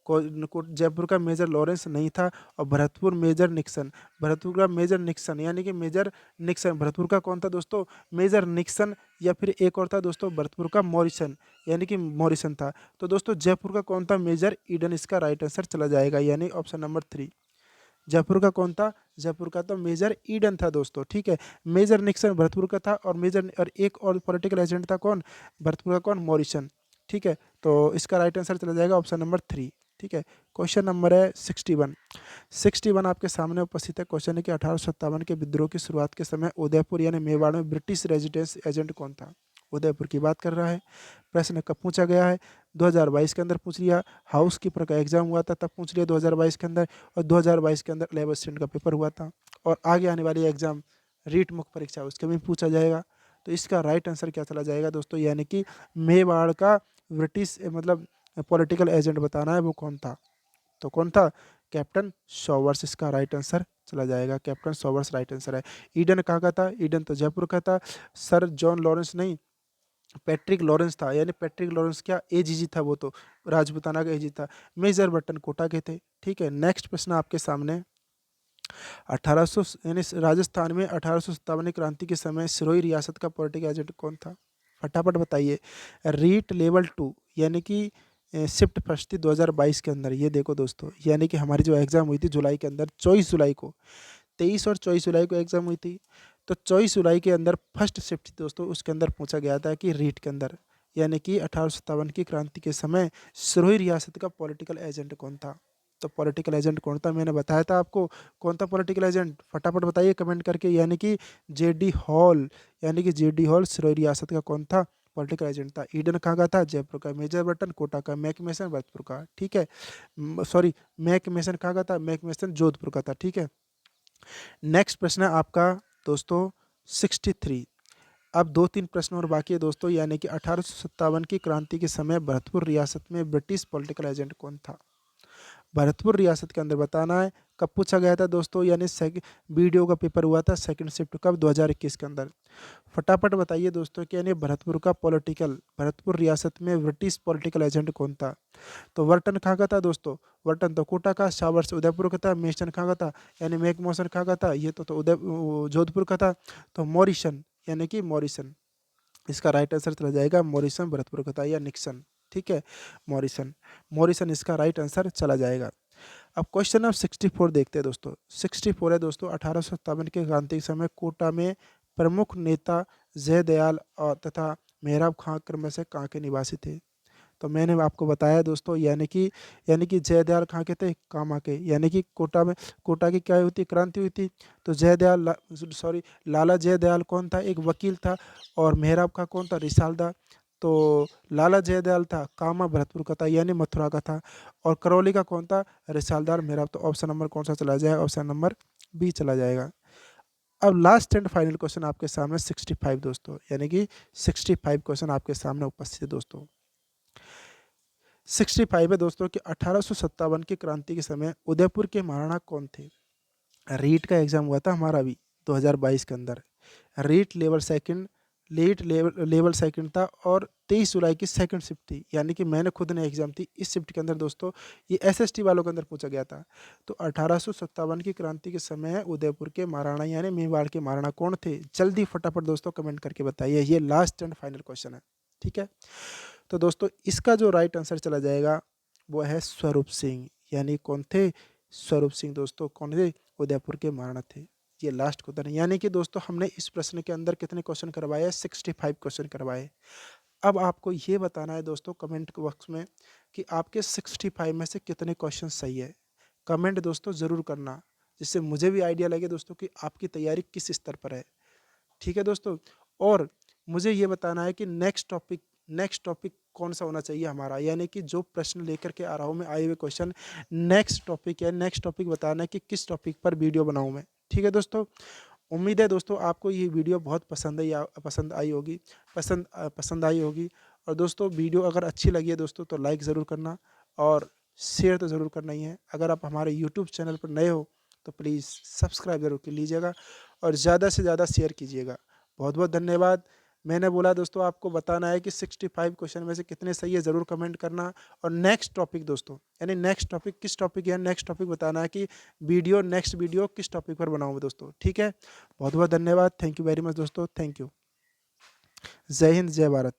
जयपुर का मेजर लॉरेंस नहीं था। और भरतपुर मेजर निक्सन, भरतपुर का मेजर निक्सन यानी कि मेजर निक्सन, भरतपुर का कौन था दोस्तों, मेजर निक्सन। या फिर एक और था दोस्तों भरतपुर का मॉरिसन, यानी कि मॉरिसन था। तो दोस्तों जयपुर का कौन था, मेजर ईडन, इसका राइट आंसर चला जाएगा, यानी ऑप्शन नंबर 3। जयपुर का कौन था, जयपुर का तो मेजर ईडन था दोस्तों, ठीक है। मेजर निक्सन भरतपुर का था, और मेजर और एक और पॉलिटिकल एजेंट था कौन, भरतपुर का कौन, मॉरिसन, ठीक है। तो इसका राइट आंसर चला जाएगा ऑप्शन नंबर 3, ठीक है। क्वेश्चन नंबर है 61 आपके सामने उपस्थित है। क्वेश्चन है कि 1857 के विद्रोह की शुरुआत के समय उदयपुर यानी मेवाड़ में ब्रिटिश रेजिडेंस एजेंट कौन था। उदयपुर की बात कर रहा है। प्रश्न कब पूछा गया है, 2022 के अंदर पूछ लिया। हाउस कीपर का एग्जाम हुआ था तब पूछ लिया 2022 के अंदर, और 2022 के अंदर 11th स्टैंडर्ड का पेपर हुआ था। और आगे आने वाली एग्जाम रीट मुख्य परीक्षा उसके में पूछा जाएगा। तो इसका राइट आंसर क्या चला जाएगा दोस्तों, यानी कि मेवाड़ का ब्रिटिश मतलब पॉलिटिकल एजेंट बताना है वो कौन था। तो कौन था, कैप्टन सॉवर्स, इसका राइट आंसर चला जाएगा, कैप्टन सॉवर्स राइट आंसर है। ईडन कहाँ का था, ईडन तो जयपुर का था। सर जॉन लॉरेंस नहीं, पैट्रिक लॉरेंस था, यानी पैट्रिक लॉरेंस क्या एजीजी था, वो तो राजपूताना का एजी था। मेजर बटन कोटा के थे, ठीक है। नेक्स्ट प्रश्न आपके सामने 1800 यानी राजस्थान में 1857 क्रांति के समय सिरोही रियासत का पॉलिटिकल एजेंट कौन था, फटाफट बताइए। रीट लेवल 2 यानी कि शिफ्ट फर्स्ट थी 2022 के अंदर। ये देखो दोस्तों, यानी कि हमारी जो एग्जाम हुई थी जुलाई के अंदर, 24 जुलाई को, 23 और 24 जुलाई को एग्जाम हुई थी। तो 24 जुलाई के अंदर फर्स्ट शिफ्ट थी दोस्तों, उसके अंदर पूछा गया था कि रीट के अंदर, यानी कि 1857 की क्रांति के समय सिरोही रियासत का पॉलिटिकल एजेंट कौन था। तो पॉलिटिकल एजेंट कौन था, मैंने बताया था आपको कौन था पॉलिटिकल एजेंट, फटाफट बताइए कमेंट करके, यानी कि जेडी हॉल, यानी कि जेडी हॉल सिरोही रियासत का कौन था पॉलिटिकल एजेंट था। ईडन कहाँ का था, जयपुर का। मेजर बटन कोटा का। मैकमेसन भरतपुर का, ठीक है। सॉरी, मैकमेसन कहाँ का था, मैकमेसन जोधपुर का था, ठीक है। नेक्स्ट प्रश्न है आपका दोस्तों 63। अब 2-3 प्रश्न और बाकी है दोस्तों, यानी कि 1857 की क्रांति के समय भरतपुर रियासत में ब्रिटिश पॉलिटिकल एजेंट कौन था। भरतपुर रियासत के अंदर बताना है। कब पूछा गया था दोस्तों, यानी वीडियो का पेपर हुआ था सेकंड शिफ्ट कब, 2021 के अंदर। फटाफट बताइए दोस्तों कि यानी भरतपुर रियासत में ब्रिटिश पॉलिटिकल एजेंट कौन था। तो वर्टन कहाँ का था दोस्तों, वर्टन तो कोटा का। शावर्स उदयपुर का था। मेसन कहाँ का था, यानी मेक मोशन कहाँ का था, ये तो जोधपुर का था। तो मॉरिसन, यानी कि मॉरिसन, इसका राइट आंसर चला जाएगा मॉरिसन भरतपुर का था, या निक्सन, ठीक है। मॉरिसन, मॉरिसन इसका राइट आंसर चला जाएगा। अब क्वेश्चन नंबर 64 देखते हैं दोस्तों। 64 है दोस्तों, 1857 के क्रांति के समय कोटा में प्रमुख नेता जयदयाल और तथा मेहराब खां क्रम से कहाँ के निवासी थे। तो मैंने आपको बताया दोस्तों, यानी कि जयदयाल कहाँ के थे, कामा के। यानी कि कोटा की क्या हुई थी, क्रांति हुई थी। तो लाला जयदयाल कौन था, एक वकील था। और मेहराब खां कौन था, रिसालदार। तो लाला जयदयाल था, कामा भरतपुर का था, यानी मथुरा का था। और करौली का कौन था, रिसालदार मेहराब। तो ऑप्शन नंबर कौन सा चला जाएगा, ऑप्शन नंबर बी चला जाएगा। अब लास्ट एंड फाइनल क्वेश्चन आपके सामने 65 दोस्तों, यानी कि 65 क्वेश्चन आपके सामने उपस्थित है दोस्तों। 65 है दोस्तों कि 1857 की क्रांति के समय उदयपुर के महाराणा कौन थे। रीट का एग्जाम हुआ था हमारा भी 2022 के अंदर। रीट लेवल सेकंड था, और 23 जुलाई की सेकंड शिफ्ट थी, यानी कि मैंने खुद ने एग्जाम थी इस शिफ्ट के अंदर दोस्तों। ये एसएसटी वालों के अंदर पूछा गया था। तो 1857 की क्रांति के समय उदयपुर के महाराणा यानी मेवाड़ के महाराणा कौन थे, जल्दी फटाफट दोस्तों कमेंट करके बताइए। ये लास्ट एंड फाइनल क्वेश्चन है, ठीक है। तो दोस्तों इसका जो राइट आंसर चला जाएगा वो है स्वरूप सिंह, यानी कौन थे? स्वरूप सिंह दोस्तों। कौन थे? उदयपुर के महाराणा थे। ये लास्ट क्वेश्चन है। यानी कि दोस्तों हमने इस प्रश्न के अंदर कितने क्वेश्चन करवाए? 65 क्वेश्चन करवाए। अब आपको ये बताना है दोस्तों कमेंट बॉक्स में कि आपके 65 में से कितने क्वेश्चन सही है। कमेंट दोस्तों ज़रूर करना, जिससे मुझे भी आइडिया लगे दोस्तों कि आपकी तैयारी किस स्तर पर है। ठीक है दोस्तों? और मुझे ये बताना है कि नेक्स्ट टॉपिक कौन-सा होना चाहिए हमारा, यानी कि जो प्रश्न लेकर के आ रहा हूँ मैं, आए हुए क्वेश्चन, नेक्स्ट टॉपिक बताना है कि किस टॉपिक पर वीडियो बनाऊँ मैं। ठीक है दोस्तों? उम्मीद है दोस्तों आपको ये वीडियो बहुत पसंद आई होगी। और दोस्तों वीडियो अगर अच्छी लगी है दोस्तों तो लाइक ज़रूर करना और शेयर तो ज़रूर करना ही है। अगर आप हमारे यूट्यूब चैनल पर नए हो तो प्लीज़ सब्सक्राइब ज़रूर कर लीजिएगा और ज़्यादा से ज़्यादा शेयर कीजिएगा। बहुत बहुत धन्यवाद। मैंने बोला दोस्तों आपको बताना है कि 65 क्वेश्चन में से कितने सही है, ज़रूर कमेंट करना। और नेक्स्ट टॉपिक दोस्तों, यानी नेक्स्ट टॉपिक किस टॉपिक है, नेक्स्ट टॉपिक बताना है कि नेक्स्ट वीडियो किस टॉपिक पर बनाऊँ दोस्तों। ठीक है? बहुत बहुत धन्यवाद। थैंक यू वेरी मच दोस्तों। Thank you. जय हिंद, जय भारत।